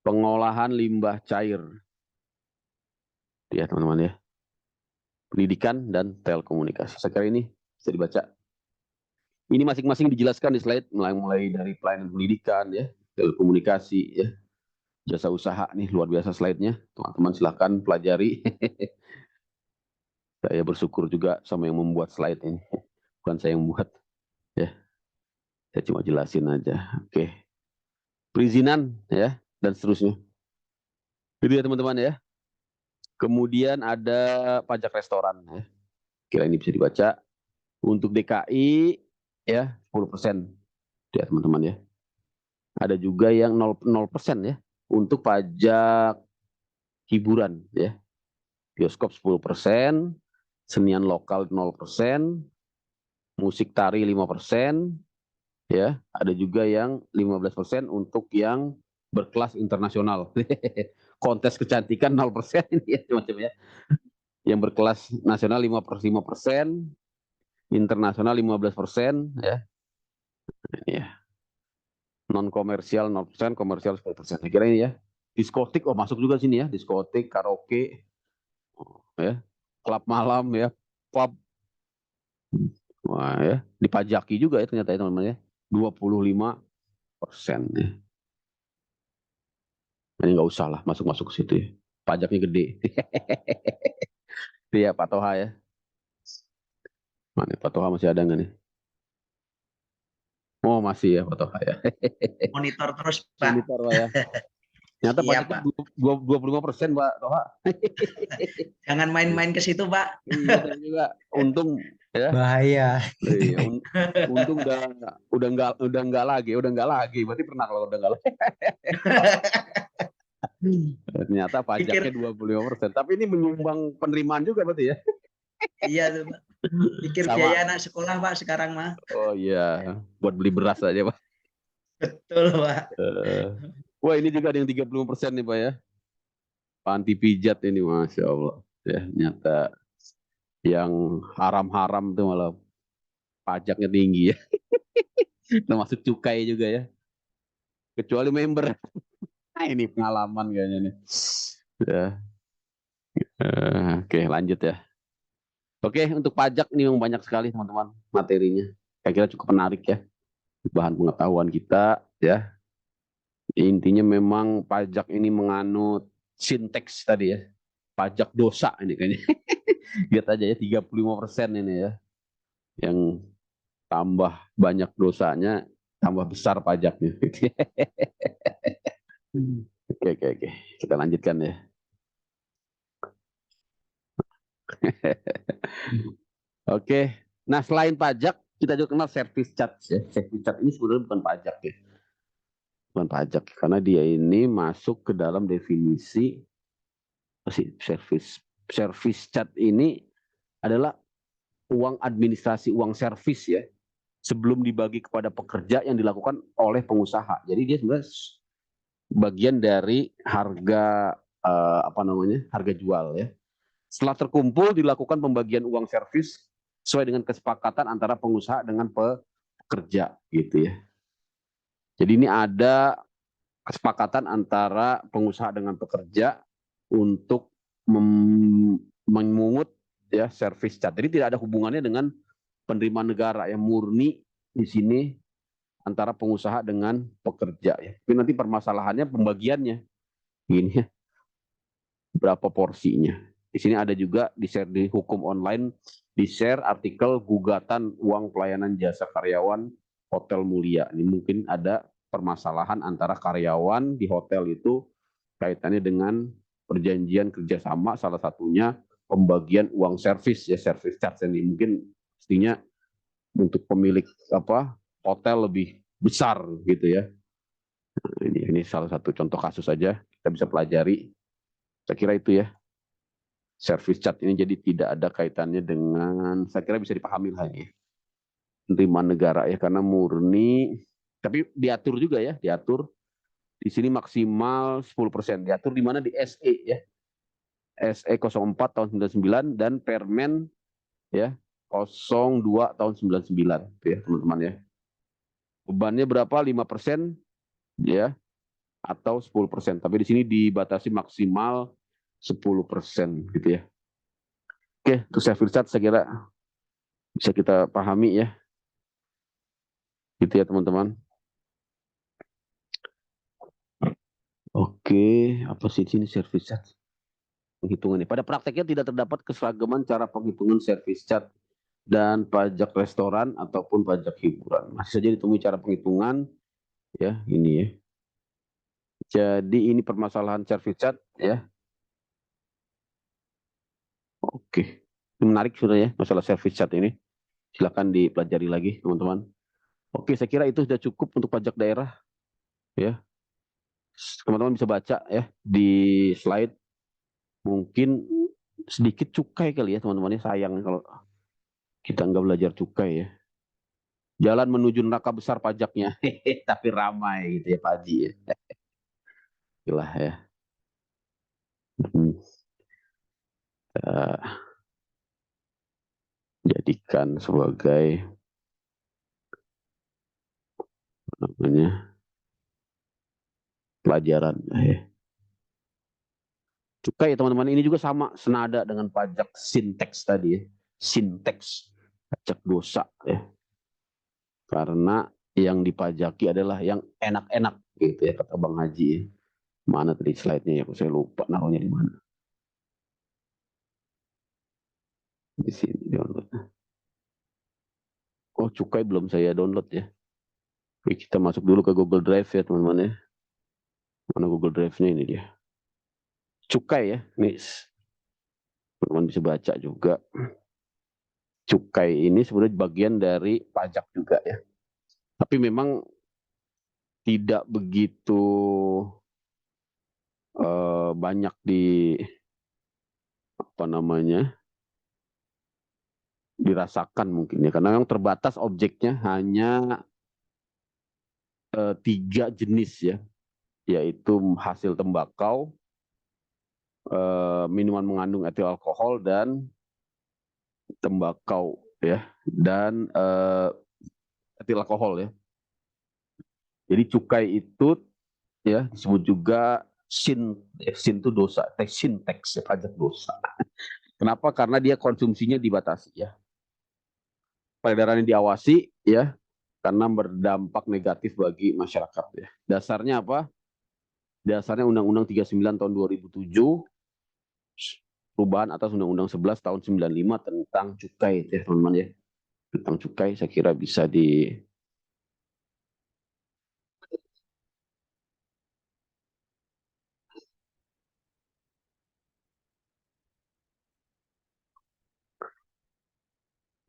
Pengolahan limbah cair ya teman-teman ya, pendidikan dan telekomunikasi. Saya kira ini bisa dibaca. Ini masing-masing dijelaskan di slide, mulai dari pelayanan pendidikan ya, telekomunikasi ya, jasa usaha nih, luar biasa slide-nya. Teman-teman silahkan pelajari. Saya bersyukur juga sama yang membuat slide ini, bukan saya yang buat ya. Saya cuma jelasin aja. Oke. Perizinan ya dan seterusnya. Itu ya teman-teman ya. Kemudian ada pajak restoran ya. Kira ini bisa dibaca. Untuk DKI ya 10% ya teman-teman ya. Ada juga yang 0% ya untuk pajak hiburan ya. Bioskop 10%, senian lokal 0%, musik tari 5%, ya. Ada juga yang 15% untuk yang berkelas internasional. Kontes kecantikan 0% ya macam ya. Yang berkelas nasional 5%, internasional 15% ya. Ya. Non komersial 0%, komersial 10%. Saya kira ini ya. Diskotik, oh masuk juga sini ya. Diskotik, karaoke, ya, klub malam ya, pub, wah ya, dipajaki juga ya ternyata ya teman-teman ya, 25% ya. Ini nggak usah lah masuk-masuk ke situ ya. Pajaknya gede. Iya Pak Toha ya. Mana Pak Toha masih ada nggak nih? Oh masih ya Pak Toha ya. Monitor terus Pak. Monitor Pak ya. Ternyata iya, pajaknya 25% Pak Toha. Jangan main-main ke situ Pak. Iya saya juga. Untung ya. Bahaya. Iya, untung udah nggak lagi. Berarti pernah kalau udah nggak lagi. Ternyata pajaknya 25%. Tapi ini menyumbang penerimaan juga berarti ya? Iya tuh Pak. Pikir Sama. biaya anak sekolah Pak sekarang mah. Oh iya, buat beli beras aja Pak. Betul Pak. Wah ini juga ada yang 30% nih Pak ya. Panti pijat ini Masya Allah. Ya, ternyata yang haram-haram tuh malah pajaknya tinggi ya. Termasuk cukai juga ya. Kecuali member. Nah, ini pengalaman kayaknya nih. Ya. Oke lanjut ya. Oke untuk pajak ini memang banyak sekali teman-teman materinya. Saya kira cukup menarik ya. Bahan pengetahuan kita ya. Intinya memang pajak ini menganut sinteks tadi ya. Pajak dosa ini kayaknya. Lihat aja ya 35% ini ya. Yang tambah banyak dosanya, tambah besar pajaknya. Oke. Kita lanjutkan ya. Oke. Nah selain pajak, kita juga kenal service charge ya. Service charge ini sebenarnya bukan pajak ya. Bukan pajak. Karena dia ini masuk ke dalam definisi service charge ini adalah uang administrasi, uang servis ya, sebelum dibagi kepada pekerja yang dilakukan oleh pengusaha. Jadi dia sebenarnya bagian dari harga harga jual ya. Setelah terkumpul dilakukan pembagian uang servis sesuai dengan kesepakatan antara pengusaha dengan pekerja gitu ya. Jadi ini ada kesepakatan antara pengusaha dengan pekerja untuk memungut ya service charge. Jadi tidak ada hubungannya dengan penerimaan negara yang murni di sini antara pengusaha dengan pekerja ya. Tapi nanti permasalahannya pembagiannya gini ya, berapa porsinya. Di sini ada juga di share di hukum online, di share artikel gugatan uang pelayanan jasa karyawan Hotel Mulia. Ini mungkin ada permasalahan antara karyawan di hotel itu kaitannya dengan perjanjian kerjasama, salah satunya pembagian uang servis ya, service charge ini mungkin pastinya untuk pemilik hotel lebih besar gitu ya. Nah, ini salah satu contoh kasus saja kita bisa pelajari. Saya kira itu ya. Service charge ini jadi tidak ada kaitannya dengan, saya kira bisa dipahami lah ini. Penerimaan negara ya, karena murni, tapi diatur juga ya, diatur. Di sini maksimal 10%. Diatur di mana di SE ya. SE 04 tahun 99 dan Permen ya 02 tahun 99 gitu ya, teman-teman ya. Bebannya berapa? 5% ya atau 10%. Tapi di sini dibatasi maksimal 10% gitu ya. Oke, untuk service charge saya kira bisa kita pahami ya. Gitu ya teman-teman. Oke, apa sih ini service charge? Penghitungannya. Pada prakteknya tidak terdapat keseragaman cara penghitungan service charge dan pajak restoran ataupun pajak hiburan. Masih saja ditemui cara penghitungan ya, ini ya. Jadi ini permasalahan service charge ya. Oke. Ini menarik sudah ya masalah service charge ini. Silakan dipelajari lagi teman-teman. Oke, saya kira itu sudah cukup untuk pajak daerah ya. Teman-teman bisa baca ya di slide. Mungkin sedikit cukai kali ya teman-teman ya, sayang kalau kita nggak belajar cukai ya. Jalan menuju neraka besar pajaknya, tapi ramai gitu ya Pak Haji ya. Itulah ya. Jadikan sebagai pelajaran ya. Cukai ya teman-teman, ini juga sama senada dengan pajak sinteks tadi ya. Sinteks, pajak dosa ya. Karena yang dipajaki adalah yang enak-enak gitu ya kata Bang Haji ya. Mana tadi slide-nya ya, saya lupa naruhnya di mana. Di sini download. Oh, cukai belum saya download ya. Oke, kita masuk dulu ke Google Drive ya teman-teman ya. Mana Google Drive-nya, ini dia. Cukai ya, nih teman-teman bisa baca juga. Cukai ini sebenarnya bagian dari pajak juga ya. Tapi memang tidak begitu banyak dirasakan mungkin ya, karena yang terbatas objeknya hanya 3 jenis ya, yaitu hasil tembakau, minuman mengandung etil alkohol dan tembakau ya, dan etil alkohol ya. Jadi cukai itu ya disebut juga sin itu dosa, sinteks ya, pajak dosa. Kenapa? Karena dia konsumsinya dibatasi ya. Peredarannya diawasi ya, karena berdampak negatif bagi masyarakat ya. Dasarnya apa? Dasarnya Undang-Undang 39 tahun 2007, perubahan atas Undang-Undang 11 tahun 95 tentang cukai ya teman-teman ya. Tentang cukai saya kira bisa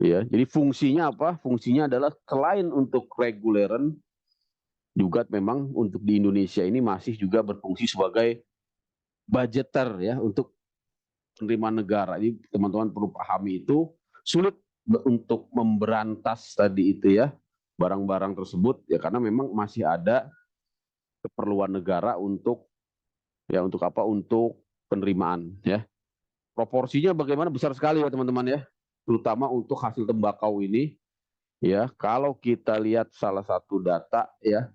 ya. Jadi fungsinya apa? Fungsinya adalah selain untuk reguleran, juga memang untuk di Indonesia ini masih juga berfungsi sebagai budgeter ya untuk penerimaan negara. Jadi teman-teman perlu pahami itu, sulit untuk memberantas tadi itu ya barang-barang tersebut ya, karena memang masih ada keperluan negara untuk untuk penerimaan ya. Proporsinya bagaimana, besar sekali ya teman-teman ya, terutama untuk hasil tembakau ini ya. Kalau kita lihat salah satu data ya,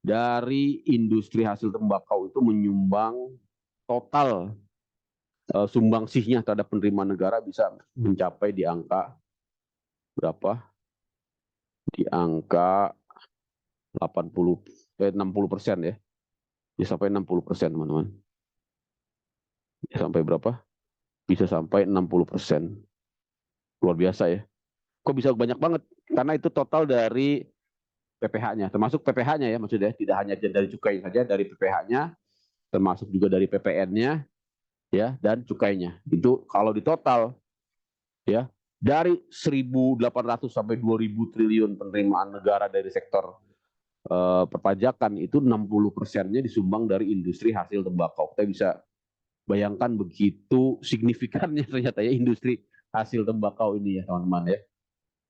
dari industri hasil tembakau itu menyumbang total sumbangsihnya terhadap penerimaan negara bisa mencapai di angka berapa? Di angka 60% ya. Bisa sampai 60%, teman-teman. Sampai berapa? Bisa sampai 60%. Luar biasa ya. Kok bisa banyak banget? Karena itu total dari PPh-nya, termasuk PPh-nya ya, maksudnya tidak hanya dari cukai saja, dari PPh-nya, termasuk juga dari PPN-nya, ya, dan cukainya. Itu kalau di total, ya, dari 1.800 sampai 2.000 triliun penerimaan negara dari sektor perpajakan itu 60%-nya disumbang dari industri hasil tembakau. Kita bisa bayangkan begitu signifikannya ternyata ya industri hasil tembakau ini ya teman-teman ya.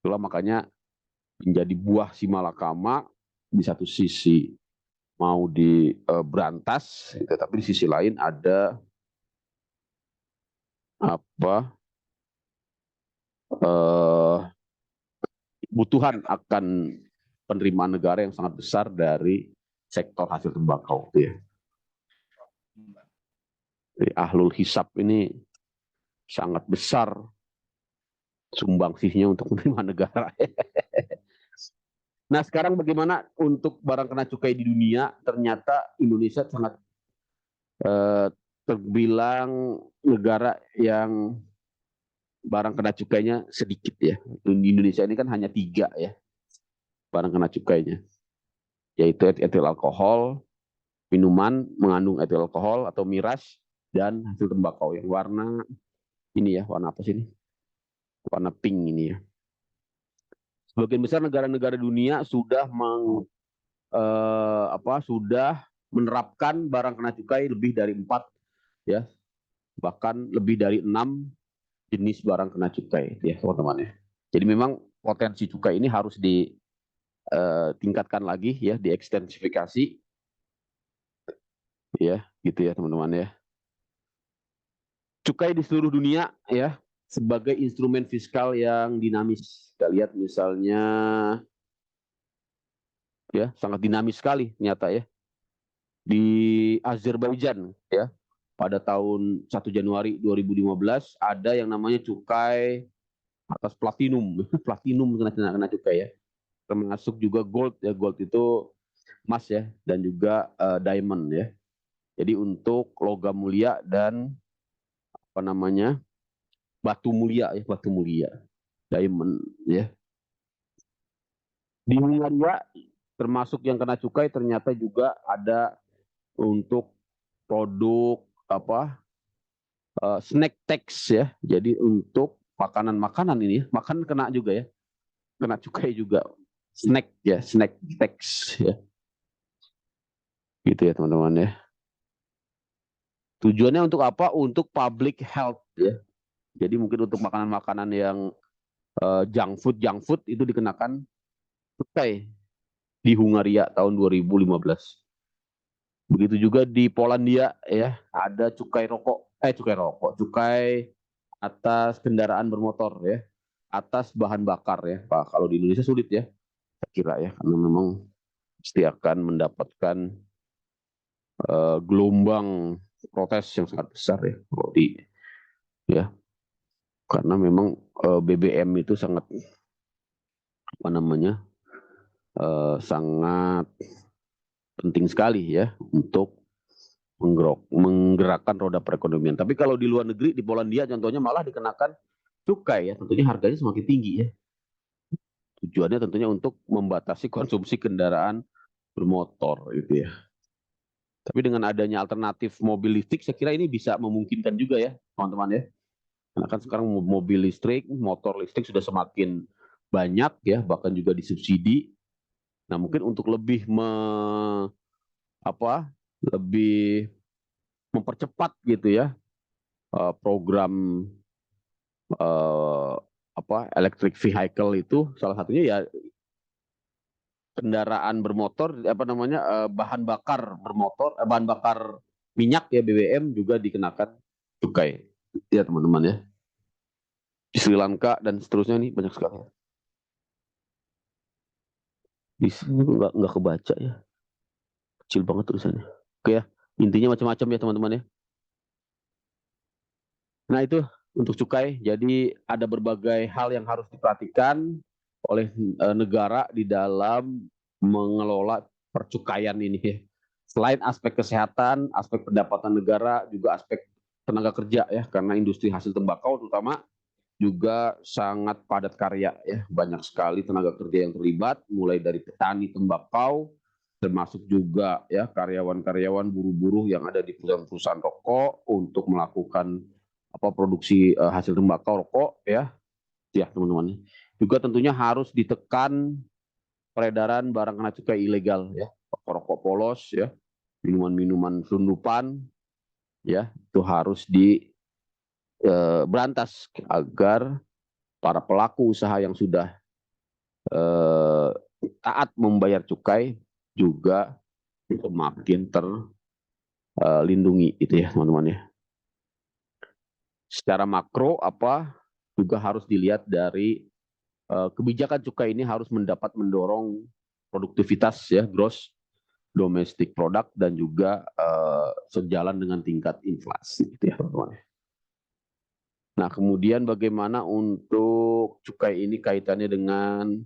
Itulah makanya menjadi buah si malakama di satu sisi mau diberantas, tetapi di sisi lain ada apa kebutuhan akan penerimaan negara yang sangat besar dari sektor hasil tembakau. Ya. Jadi ahlul hisab ini sangat besar sumbangsihnya untuk penerimaan negara. Nah sekarang bagaimana untuk barang kena cukai di dunia? Ternyata Indonesia sangat terbilang negara yang barang kena cukainya sedikit ya. Di Indonesia ini kan hanya 3 ya barang kena cukainya, yaitu etil alkohol, minuman mengandung etil alkohol atau miras, dan hasil tembakau yang warna ini ya, warna apa sih ini? Warna pink ini ya. Sebagian besar negara-negara dunia sudah sudah menerapkan barang kena cukai lebih dari 4 ya, bahkan lebih dari 6 jenis barang kena cukai ya teman-teman ya. Jadi memang potensi cukai ini harus ditingkatkan lagi ya, diekstensifikasi ya, gitu ya teman-teman ya. Cukai di seluruh dunia ya sebagai instrumen fiskal yang dinamis. Kita lihat misalnya ya sangat dinamis sekali ternyata ya. Di Azerbaijan ya pada tahun 1 Januari 2015 ada yang namanya cukai atas platinum. Platinum kena cukai ya. Termasuk juga gold ya, gold itu emas ya, dan juga diamond ya. Jadi untuk logam mulia dan apa namanya batu mulia ya, batu mulia, diamond ya. Di Hungaria termasuk yang kena cukai ternyata juga ada untuk produk apa snack tax ya. Jadi untuk makanan-makanan ini, makanan kena juga ya, kena cukai juga. Snack ya, snack tax ya. Gitu ya teman-teman ya. Tujuannya untuk apa? Untuk public health ya. Jadi mungkin untuk makanan-makanan yang junk food itu dikenakan cukai di Hungaria tahun 2015. Begitu juga di Polandia ya, ada cukai atas kendaraan bermotor ya, atas bahan bakar ya. Pak, kalau di Indonesia sulit ya, saya kira ya, karena memang pasti akan mendapatkan gelombang protes yang sangat besar ya, kalau ya, karena memang BBM itu sangat apa namanya sangat penting sekali ya untuk menggerakkan roda perekonomian. Tapi kalau di luar negeri, di Polandia contohnya malah dikenakan cukai ya, tentunya harganya semakin tinggi ya. Tujuannya tentunya untuk membatasi konsumsi kendaraan bermotor gitu ya. Tapi dengan adanya alternatif mobil listrik, saya kira ini bisa memungkinkan juga ya, teman-teman ya. Karena kan sekarang mobil listrik, motor listrik sudah semakin banyak ya, bahkan juga disubsidi. Nah, mungkin untuk lebih lebih mempercepat gitu ya program electric vehicle itu, salah satunya ya kendaraan bermotor bahan bakar bermotor, bahan bakar minyak ya, BBM juga dikenakan cukai ya teman-teman ya. Di Sri Lanka dan seterusnya nih banyak sekali. Di sini nggak kebaca ya, kecil banget tulisannya. Oke ya, intinya macam-macam ya teman-teman ya. Nah itu untuk cukai. Jadi ada berbagai hal yang harus diperhatikan oleh negara di dalam mengelola percukaian ini ya. Selain aspek kesehatan, aspek pendapatan negara, juga aspek tenaga kerja ya, karena industri hasil tembakau terutama juga sangat padat karya ya, banyak sekali tenaga kerja yang terlibat, mulai dari petani tembakau, termasuk juga ya karyawan-karyawan buruh-buruh yang ada di perusahaan-perusahaan rokok untuk melakukan produksi hasil tembakau rokok ya, teman-teman. Juga tentunya harus ditekan peredaran barang kena cukai ilegal ya, rokok polos ya, minuman-minuman selundupan ya, itu harus berantas agar para pelaku usaha yang sudah taat membayar cukai juga semakin terlindungi itu ya teman-teman ya. Secara makro juga harus dilihat dari kebijakan cukai ini harus mendorong produktivitas ya, gross domestic product, dan juga sejalan dengan tingkat inflasi gitu ya teman-teman. Nah, kemudian bagaimana untuk cukai ini kaitannya dengan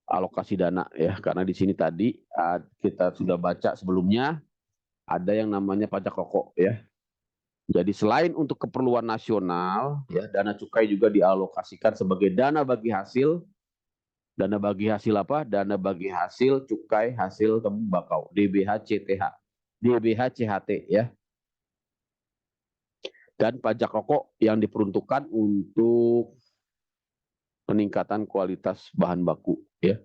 alokasi dana ya, karena di sini tadi kita sudah baca sebelumnya ada yang namanya pajak rokok ya. Jadi selain untuk keperluan nasional ya, dana cukai juga dialokasikan sebagai dana bagi hasil. Dana bagi hasil apa? Dana bagi hasil cukai hasil tembakau, DBH-CTH, DBH-CHT ya. Dan pajak rokok yang diperuntukkan untuk peningkatan kualitas bahan baku ya,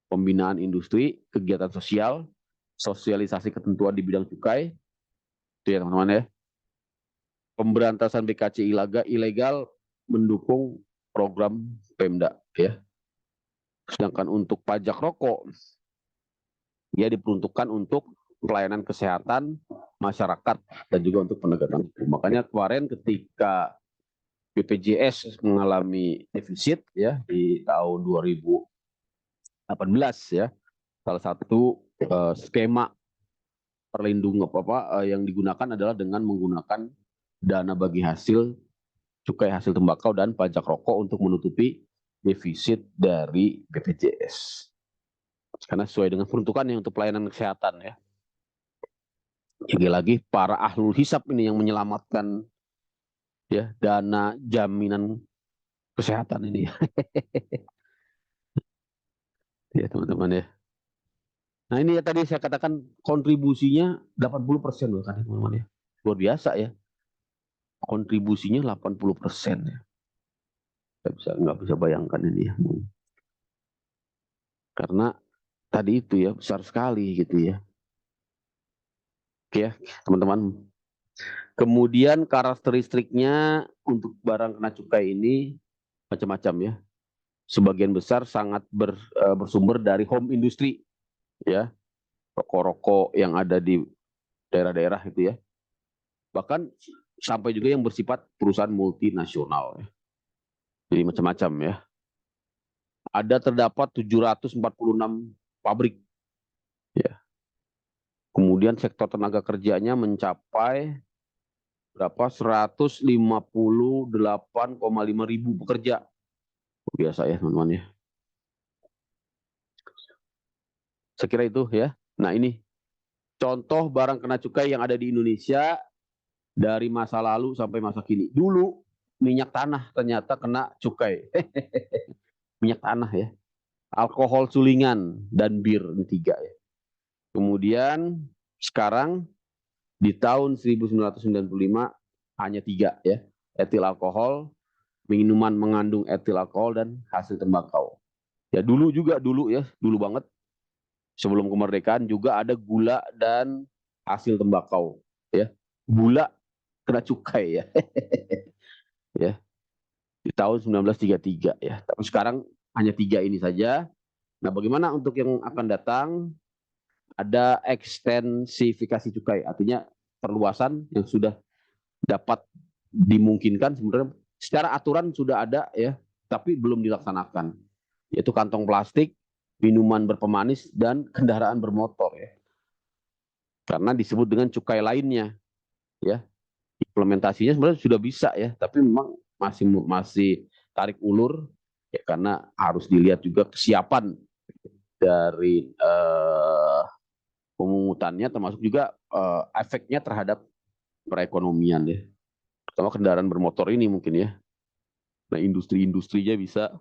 pembinaan industri, kegiatan sosial, sosialisasi ketentuan di bidang cukai, itu ya teman-teman ya. Pemberantasan BKC ilegal mendukung program Pemda ya. Sedangkan untuk pajak rokok dia diperuntukkan untuk pelayanan kesehatan masyarakat dan juga untuk penegakan hukum. Makanya kemarin ketika BPJS mengalami defisit ya di tahun 2018 ya, salah satu skema perlindungan yang digunakan adalah dengan menggunakan dana bagi hasil cukai hasil tembakau dan pajak rokok untuk menutupi defisit dari BPJS. Karena sesuai dengan peruntukannya untuk pelayanan kesehatan ya. Lagi-lagi para ahlul hisab ini yang menyelamatkan ya dana jaminan kesehatan ini. Ya teman-teman ya. Nah ini ya tadi saya katakan kontribusinya 80% loh kan teman-teman ya. Luar biasa ya. Kontribusinya 80% ya. Nggak bisa bayangkan ini ya. Karena tadi itu ya besar sekali gitu ya. Oke ya teman-teman. Kemudian karakteristiknya untuk barang kena cukai ini macam-macam ya. Sebagian besar sangat bersumber dari home industry ya, rokok-rokok yang ada di daerah-daerah itu ya. Bahkan sampai juga yang bersifat perusahaan multinasional ya. Jadi macam-macam ya. Ada terdapat 746 pabrik ya. Kemudian sektor tenaga kerjanya mencapai berapa? 158,5 ribu pekerja. Biasa ya teman-teman ya. Saya kira itu ya. Nah ini contoh barang kena cukai yang ada di Indonesia dari masa lalu sampai masa kini. Dulu minyak tanah ternyata kena cukai. Minyak tanah ya. Alkohol sulingan dan bir, ini 3 ya. Kemudian sekarang di tahun 1995 hanya 3 ya. Etil alkohol, minuman mengandung etil alkohol, dan hasil tembakau. Ya dulu ya, dulu banget sebelum kemerdekaan juga ada gula dan hasil tembakau ya. Gula kena cukai ya. Ya. Di tahun 1933 ya. Tapi sekarang hanya 3 ini saja. Nah, bagaimana untuk yang akan datang? Ada ekstensifikasi cukai, artinya perluasan yang sudah dapat dimungkinkan sebenarnya secara aturan sudah ada ya, tapi belum dilaksanakan. Yaitu kantong plastik, minuman berpemanis, dan kendaraan bermotor ya. Karena disebut dengan cukai lainnya ya. implementasinya sebenarnya sudah bisa ya, tapi memang masih tarik ulur ya, karena harus dilihat juga kesiapan dari pemungutannya, termasuk juga efeknya terhadap perekonomian ya, terutama kendaraan bermotor ini mungkin ya. Nah, industri-industrinya bisa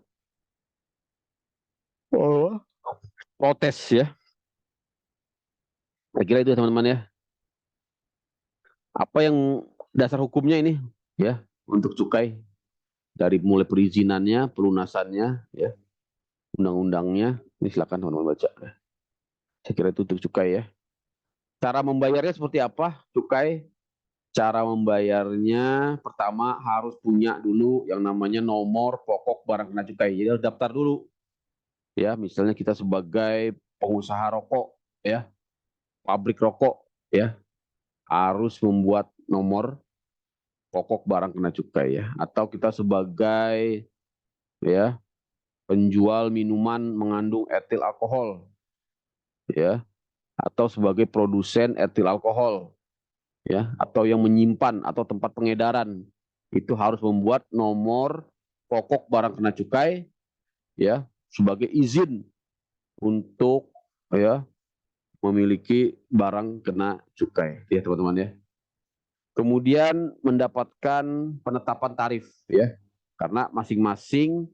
protes ya. Saya kira itu ya teman-teman ya. Apa yang dasar hukumnya ini ya untuk cukai, dari mulai perizinannya, pelunasannya ya, undang-undangnya. Ini silakan teman-teman baca. Saya kira itu untuk cukai ya. Cara membayarnya seperti apa cukai? Cara membayarnya pertama harus punya dulu yang namanya nomor pokok barang kena cukai. Jadi harus daftar dulu. Ya, misalnya kita sebagai pengusaha rokok ya, pabrik rokok ya, harus membuat nomor pokok barang kena cukai ya. Atau kita sebagai ya penjual minuman mengandung etil alkohol ya, atau sebagai produsen etil alkohol ya, atau yang menyimpan atau tempat pengedaran, itu harus membuat nomor pokok barang kena cukai ya, sebagai izin untuk ya memiliki barang kena cukai ya teman-teman ya. Kemudian mendapatkan penetapan tarif ya, karena masing-masing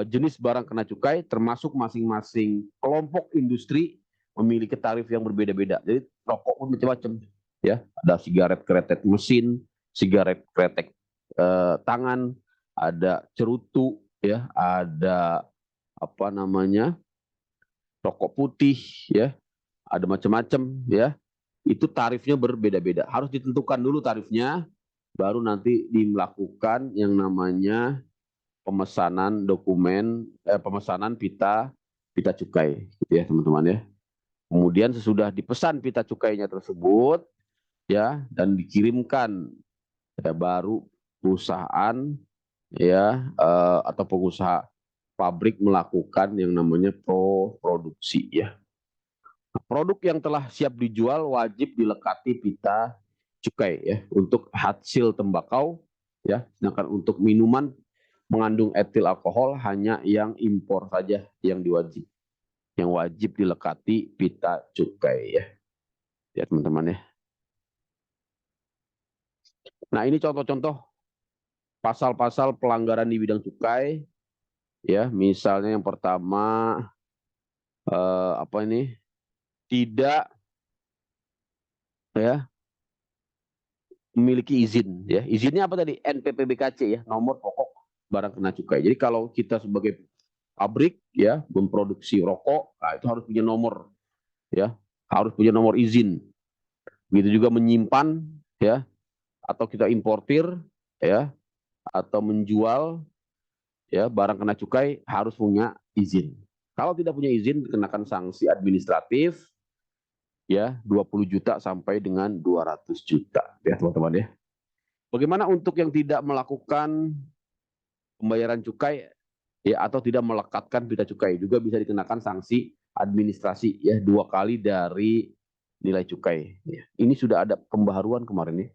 jenis barang kena cukai termasuk masing-masing kelompok industri memiliki tarif yang berbeda-beda. Jadi rokok pun macam-macam ya, ada sigaret kretek mesin, sigaret kretek tangan, ada cerutu ya, ada apa namanya rokok putih ya, ada macam-macam ya. Itu tarifnya berbeda-beda. Harus ditentukan dulu tarifnya, baru nanti dilakukan yang namanya pemesanan dokumen, pemesanan pita cukai, gitu ya teman-teman ya. Kemudian sesudah dipesan pita cukainya tersebut, ya, dan dikirimkan, ya, baru perusahaan, ya, atau pengusaha pabrik melakukan yang namanya produksi, ya. Produk yang telah siap dijual wajib dilekati pita cukai ya untuk hasil tembakau ya, sedangkan untuk minuman mengandung etil alkohol hanya yang impor saja yang wajib dilekati pita cukai ya. Ya teman-teman ya. Nah, ini contoh-contoh pasal-pasal pelanggaran di bidang cukai ya, misalnya yang pertama apa ini? Tidak ya memiliki izin ya. Izinnya apa tadi? NPPBKC ya, nomor pokok barang kena cukai. Jadi kalau kita sebagai pabrik ya memproduksi rokok, nah itu harus punya nomor ya, harus punya nomor izin. Begitu juga menyimpan ya, atau kita importir ya, atau menjual ya barang kena cukai harus punya izin. Kalau tidak punya izin dikenakan sanksi administratif ya 20 juta sampai dengan 200 juta ya teman-teman ya. Bagaimana untuk yang tidak melakukan pembayaran cukai ya, atau tidak melekatkan pita cukai, juga bisa dikenakan sanksi administrasi ya 2 kali dari nilai cukai ya. Ini sudah ada pembaharuan kemarin ya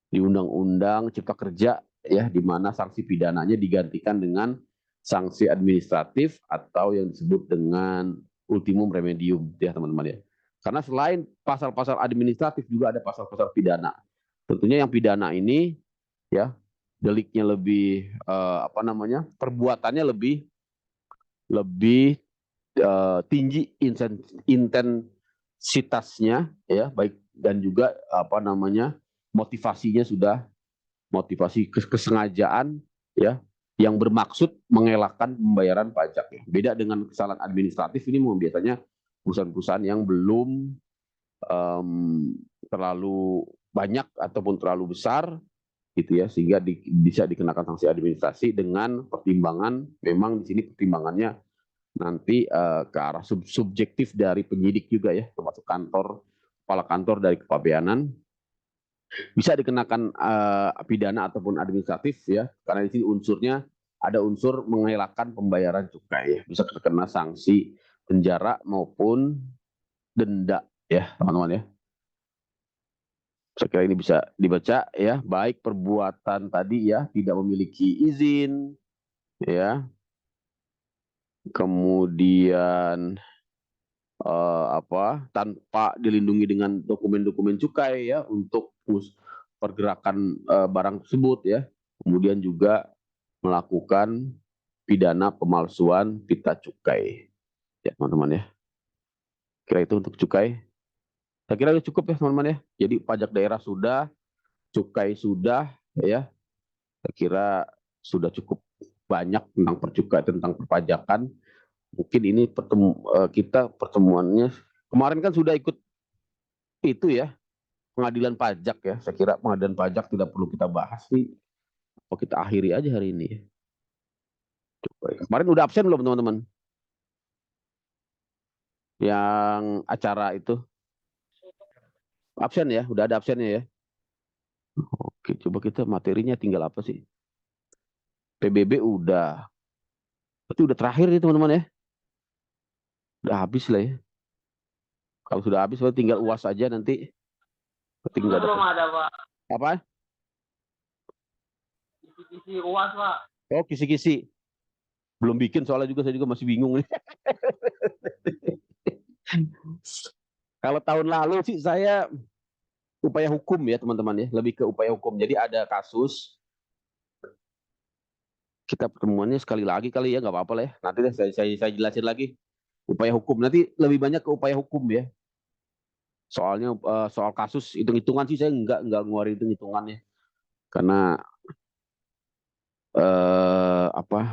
di Undang-Undang Cipta Kerja ya, di mana sanksi pidananya digantikan dengan sanksi administratif atau yang disebut dengan ultimum remedium ya teman-teman ya. Karena selain pasal-pasal administratif juga ada pasal-pasal pidana. Tentunya yang pidana ini ya deliknya lebih apa namanya, perbuatannya lebih tinggi intensitasnya ya, baik, dan juga apa namanya motivasinya sudah motivasi kesengajaan ya yang bermaksud mengelakkan pembayaran pajak ya. Beda dengan kesalahan administratif, ini biasanya perusahaan-perusahaan yang belum terlalu banyak ataupun terlalu besar gitu ya, sehingga bisa dikenakan sanksi administrasi dengan pertimbangan, memang di sini pertimbangannya nanti ke arah subjektif dari penyidik juga ya, termasuk kepala kantor dari kepabeanan, bisa dikenakan pidana ataupun administratif ya, karena di sini unsurnya ada unsur mengelakkan pembayaran cukai ya, bisa terkena sanksi penjara maupun denda ya teman-teman ya. Saya kira ini bisa dibaca ya, baik perbuatan tadi ya tidak memiliki izin ya, kemudian tanpa dilindungi dengan dokumen-dokumen cukai ya untuk pergerakan barang tersebut ya. Kemudian juga melakukan pidana pemalsuan pita cukai. Ya, teman-teman ya. Kira itu untuk cukai. Saya kira itu cukup ya, teman-teman ya. Jadi pajak daerah sudah, cukai sudah ya. Saya kira sudah cukup banyak tentang percukai, tentang perpajakan. Mungkin ini kita pertemuannya kemarin kan sudah ikut itu ya, pengadilan pajak ya. Saya kira pengadilan pajak tidak perlu kita bahas nih. Oh, kita akhiri aja hari ini ya. Kemarin udah absen belum teman-teman? Yang acara itu absen ya, udah ada absennya ya. Oke, coba kita materinya tinggal apa sih? PBB udah. Berarti udah terakhir nih teman-teman ya. Udah habis lah ya. Kalau sudah habis berarti tinggal UAS aja nanti. Tinggal belum ada Pak. Apa? Kisi-kisi UAS Pak. Oh, kisi-kisi. Belum bikin soalnya juga saya juga masih bingung nih. Kalau tahun lalu sih saya upaya hukum ya teman-teman ya, lebih ke upaya hukum. Jadi ada kasus, kita pertemuannya sekali lagi kali ya, nggak apa-apa lah ya. Nanti deh saya jelasin lagi upaya hukum. Nanti lebih banyak ke upaya hukum ya. Soalnya soal kasus hitung-hitungan sih saya nggak ngeluarin hitung-hitungannya karena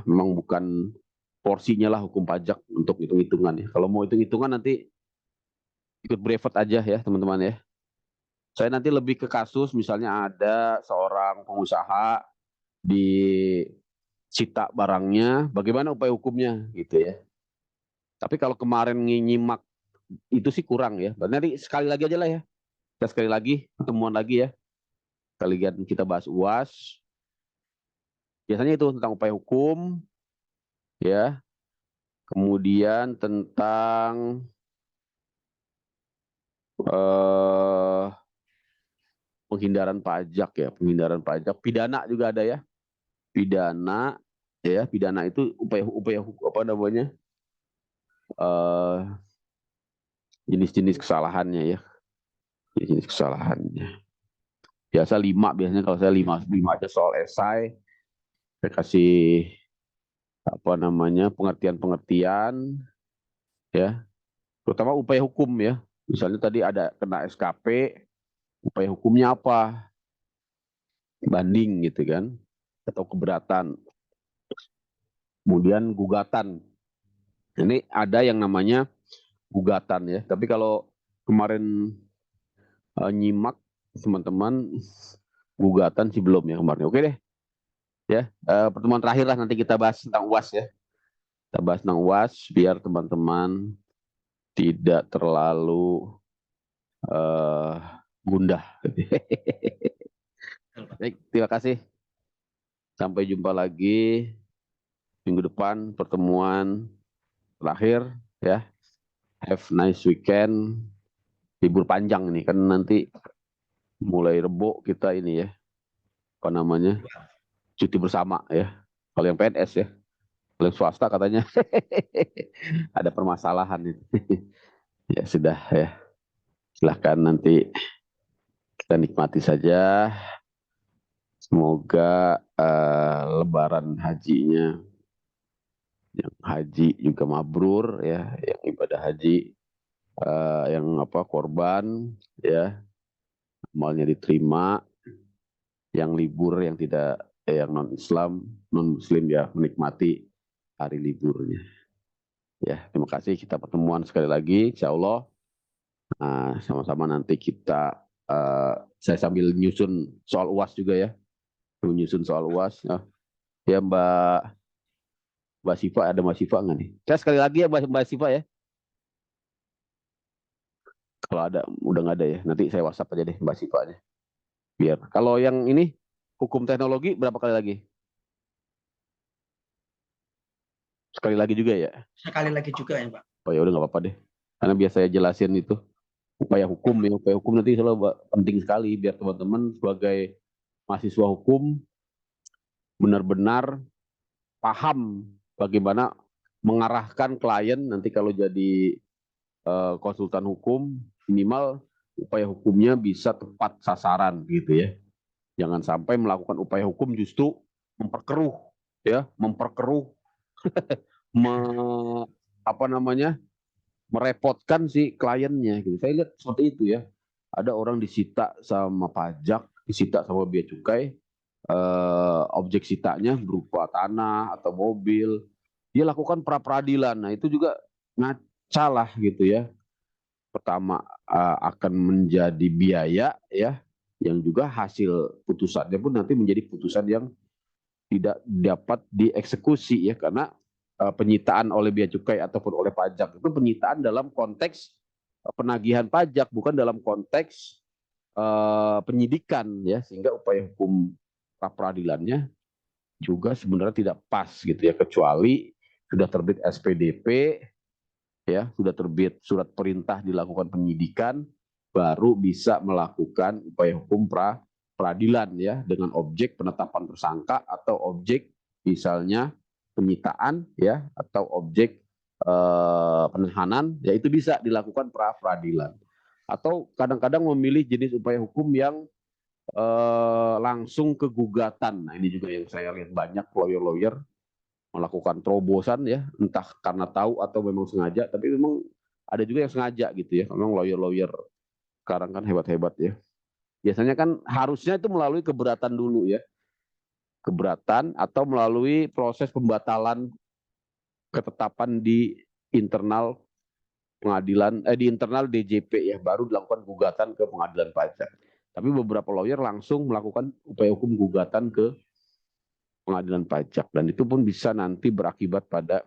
memang bukan porsinya lah hukum pajak untuk hitung-hitungan ya. Kalau mau hitung-hitungan nanti ikut brevet aja ya teman-teman ya. Saya nanti lebih ke kasus misalnya ada seorang pengusaha disita barangnya, bagaimana upaya hukumnya gitu ya. Tapi kalau kemarin nyimak itu sih kurang ya. Nanti sekali lagi aja lah ya. Kita sekali lagi pertemuan lagi ya. Kalian kita bahas UAS. Biasanya itu tentang upaya hukum ya. Kemudian tentang penghindaran pajak ya, penghindaran pajak, pidana juga ada ya. Pidana ya, pidana itu upaya apa namanya? Jenis-jenis kesalahannya ya. Jenis kesalahannya. Biasa 5 biasanya kalau saya 5 aja soal esai. Saya kasih apa namanya? Pengertian-pengertian ya. Terutama upaya hukum ya. Misalnya tadi ada kena SKP, upaya hukumnya apa? Banding gitu kan atau keberatan. Kemudian gugatan. Ini ada yang namanya gugatan ya. Tapi kalau kemarin nyimak teman-teman gugatan sih belum ya kemarin. Oke deh. Ya, pertemuan terakhir lah nanti kita bahas tentang UAS ya. Kita bahas tentang UAS biar teman-teman tidak terlalu gundah. Baik, terima kasih. Sampai jumpa lagi minggu depan pertemuan terakhir ya. Have nice weekend. Libur panjang nih kan nanti mulai Rebo kita ini ya. Apa namanya? Cuti bersama ya. Kalau yang PNS ya. Kalau yang swasta katanya ada permasalahan itu. Ya sudah ya. Silahkan nanti kita nikmati saja. Semoga lebaran hajinya yang haji juga mabrur ya, yang ibadah haji yang korban ya amalnya diterima, yang libur yang tidak yang non Islam non Muslim ya menikmati hari liburnya ya. Terima kasih, kita pertemuan sekali lagi Insya Allah. Sama-sama nanti kita saya sambil nyusun soal UAS juga ya, menyusun soal UAS ya. Mbak Siva, ada Mbak Siva nggak nih? Saya sekali lagi ya Mbak Siva ya. Kalau ada, udah nggak ada ya. Nanti saya WhatsApp aja deh Mbak Siva aja. Biar. Kalau yang ini hukum teknologi berapa kali lagi? Sekali lagi juga ya. Sekali lagi juga ya Pak. Oh ya udah nggak apa-apa deh. Karena biasa saya jelasin itu upaya hukum ya, upaya hukum nanti selalu penting sekali biar teman-teman sebagai mahasiswa hukum benar-benar paham bagaimana mengarahkan klien nanti kalau jadi konsultan hukum, minimal upaya hukumnya bisa tepat sasaran gitu ya. Jangan sampai melakukan upaya hukum justru memperkeruh ya, me, apa namanya, merepotkan si kliennya gitu. Saya lihat seperti itu ya. Ada orang disita sama pajak, disita sama bea cukai, objek sitanya berupa tanah atau mobil. Dia lakukan pra peradilan. Nah, itu juga ngacalah gitu ya. Pertama akan menjadi biaya ya, yang juga hasil putusannya pun nanti menjadi putusan yang tidak dapat dieksekusi ya, karena penyitaan oleh bea cukai ataupun oleh pajak itu penyitaan dalam konteks penagihan pajak, bukan dalam konteks penyidikan ya, sehingga upaya hukum pra peradilannya juga sebenarnya tidak pas gitu ya, kecuali sudah terbit SPDP ya, sudah terbit surat perintah dilakukan penyidikan, baru bisa melakukan upaya hukum pra peradilan ya, dengan objek penetapan tersangka atau objek misalnya penyitaan ya, atau objek penahanan ya, itu bisa dilakukan pra peradilan. Atau kadang-kadang memilih jenis upaya hukum yang langsung ke gugatan. Nah, ini juga yang saya lihat banyak lawyer-lawyer melakukan terobosan ya, entah karena tahu atau memang sengaja, tapi memang ada juga yang sengaja gitu ya. Memang lawyer-lawyer sekarang kan hebat-hebat ya. Biasanya kan harusnya itu melalui keberatan dulu ya. Keberatan atau melalui proses pembatalan ketetapan di internal pengadilan, di internal DJP ya, baru dilakukan gugatan ke pengadilan pajak. Tapi beberapa lawyer langsung melakukan upaya hukum gugatan ke pengadilan pajak, dan itu pun bisa nanti berakibat pada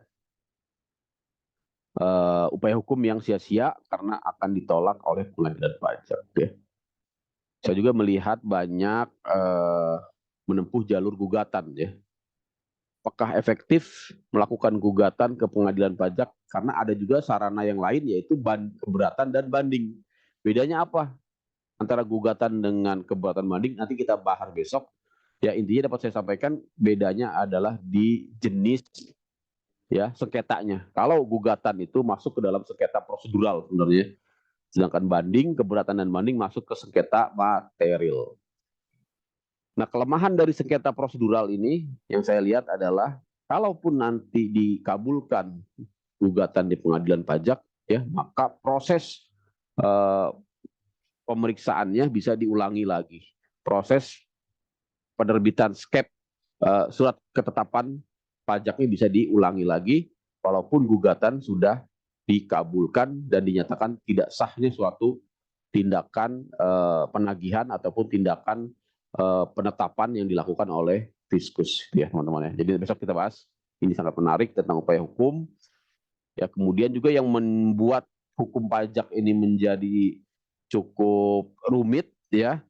upaya hukum yang sia-sia karena akan ditolak oleh pengadilan pajak ya. Saya juga melihat banyak menempuh jalur gugatan ya. Apakah efektif melakukan gugatan ke pengadilan pajak? Karena ada juga sarana yang lain, yaitu keberatan dan banding. Bedanya apa antara gugatan dengan keberatan banding? Nanti kita bahas besok. Ya, intinya dapat saya sampaikan, bedanya adalah di jenis ya sengketanya. Kalau gugatan itu masuk ke dalam sengketa prosedural sebenarnya, sedangkan banding, keberatan dan banding masuk ke sengketa material. Nah, kelemahan dari sengketa prosedural ini yang saya lihat adalah kalaupun nanti dikabulkan gugatan di pengadilan pajak ya, maka proses pemeriksaannya bisa diulangi lagi. Proses penerbitan skep surat ketetapan pajaknya bisa diulangi lagi walaupun gugatan sudah dikabulkan dan dinyatakan tidak sahnya suatu tindakan penagihan ataupun tindakan penetapan yang dilakukan oleh Fiskus ya teman-teman ya. Jadi besok kita bahas, ini sangat menarik tentang upaya hukum ya. Kemudian juga yang membuat hukum pajak ini menjadi cukup rumit ya,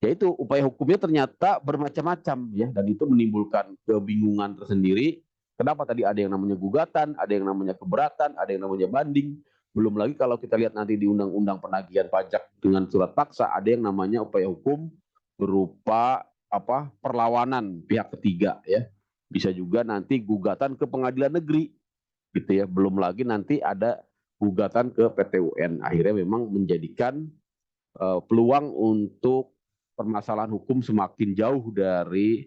yaitu upaya hukumnya ternyata bermacam-macam ya, dan itu menimbulkan kebingungan tersendiri. Kenapa tadi ada yang namanya gugatan, ada yang namanya keberatan, ada yang namanya banding. Belum lagi kalau kita lihat nanti di Undang-Undang Penagihan Pajak dengan surat paksa, ada yang namanya upaya hukum berupa perlawanan pihak ketiga ya. Bisa juga nanti gugatan ke pengadilan negeri gitu ya. Belum lagi nanti ada gugatan ke PT UN. Akhirnya memang menjadikan peluang untuk permasalahan hukum semakin jauh dari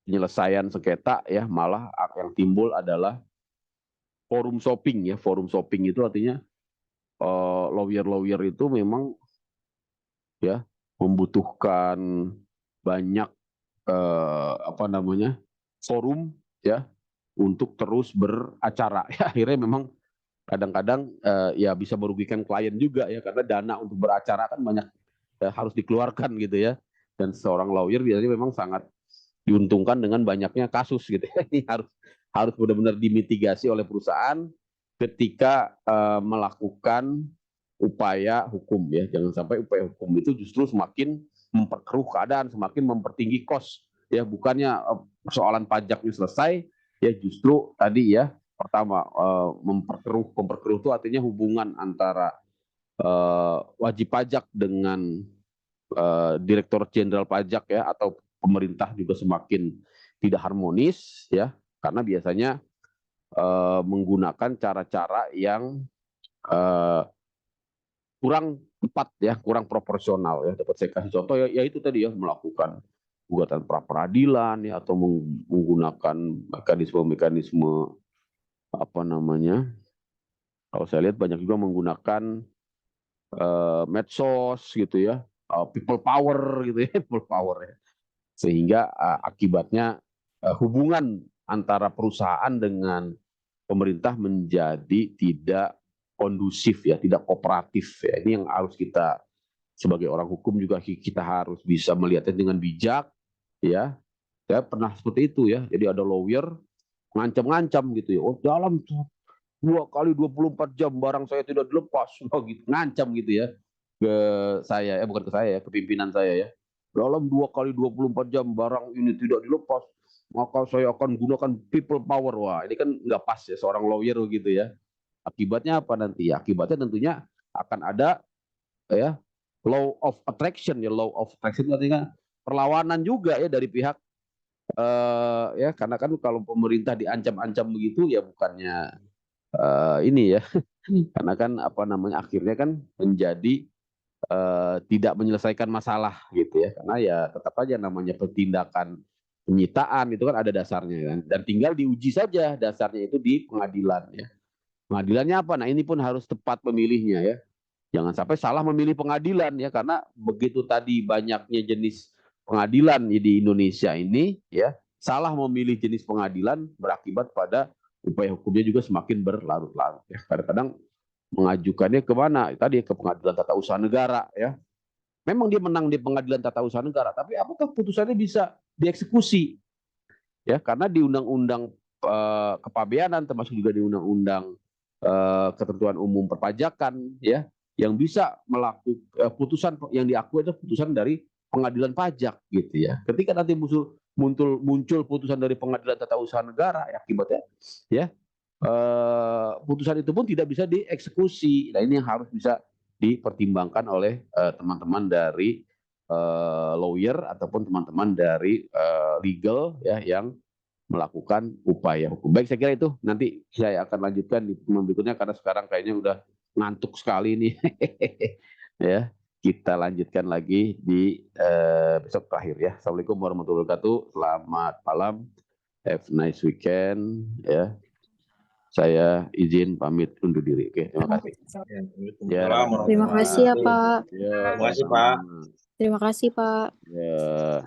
penyelesaian sengketa ya, malah yang timbul adalah forum shopping ya. Forum shopping itu artinya lawyer-lawyer itu memang ya membutuhkan banyak forum ya untuk terus beracara ya. Akhirnya memang kadang-kadang ya bisa merugikan klien juga ya, karena dana untuk beracara kan banyak harus dikeluarkan gitu ya, dan seorang lawyer biasanya memang sangat diuntungkan dengan banyaknya kasus gitu ya. Ini harus benar-benar dimitigasi oleh perusahaan ketika melakukan upaya hukum ya. Jangan sampai upaya hukum itu justru semakin memperkeruh keadaan, semakin mempertinggi kos ya. Bukannya persoalan pajaknya selesai ya, justru tadi ya, pertama memperkeruh itu artinya hubungan antara wajib pajak dengan Direktur Jenderal Pajak ya atau pemerintah juga semakin tidak harmonis ya, karena biasanya menggunakan cara-cara yang kurang tepat ya, kurang proporsional ya. Dapat saya kasih contoh ya, itu tadi ya, melakukan gugatan pra peradilan ya, atau menggunakan mekanisme apa namanya, kalau saya lihat banyak juga menggunakan medsos gitu ya, people power gitu ya, people power ya, sehingga akibatnya hubungan antara perusahaan dengan pemerintah menjadi tidak kondusif ya, tidak kooperatif ya. Ini yang harus kita sebagai orang hukum juga kita harus bisa melihatnya dengan bijak ya. Saya pernah seperti itu ya. Jadi ada lawyer ngancam-ngancam gitu ya. Oh, dalam 2 kali 24 jam barang saya tidak dilepas, oh, gitu. Ngancam gitu ya ke saya, bukan ke saya ya, ke pimpinan saya ya. Dalam 2 kali 24 jam barang ini tidak dilepas, maka saya akan gunakan people power. Wah, ini kan nggak pas ya seorang lawyer gitu ya. Akibatnya apa nanti ya? Akibatnya tentunya akan ada ya law of attraction ya, law of attraction artinya perlawanan juga ya dari pihak ya, karena kan kalau pemerintah diancam-ancam begitu ya bukannya ini ya, karena kan apa namanya akhirnya kan menjadi tidak menyelesaikan masalah gitu ya, karena ya tetap aja namanya tindakan penyitaan itu kan ada dasarnya kan, dan tinggal diuji saja dasarnya itu di pengadilan ya. Pengadilannya apa? Nah ini pun harus tepat memilihnya ya. Jangan sampai salah memilih pengadilan ya, karena begitu tadi banyaknya jenis pengadilan di Indonesia ini ya, salah memilih jenis pengadilan berakibat pada upaya hukumnya juga semakin berlarut-larut ya. Kadang-kadang mengajukannya ke mana? Tadi ke pengadilan tata usaha negara ya. Memang dia menang di pengadilan tata usaha negara, tapi apakah putusannya bisa dieksekusi? Ya, karena di undang-undang kepabeanan termasuk juga di undang-undang ketentuan umum perpajakan ya, yang bisa melakukan putusan yang diakui itu putusan dari pengadilan pajak gitu ya. Ketika nanti muncul putusan dari pengadilan tata usaha negara, ya, akibatnya ya putusan itu pun tidak bisa dieksekusi. Nah ini yang harus bisa dipertimbangkan oleh teman-teman dari lawyer ataupun teman-teman dari legal ya, yang melakukan upaya hukum. Baik, saya kira itu nanti saya akan lanjutkan di pertemuan berikutnya karena sekarang kayaknya udah ngantuk sekali nih. Ya, kita lanjutkan lagi di besok terakhir ya. Assalamualaikum warahmatullahi wabarakatuh. Selamat malam. Have a nice weekend ya. Saya izin pamit undur diri. Oke, terima kasih. Ya. Terima kasih ya Pak. Ya, Terima kasih, Pak. Terima kasih Pak. ya.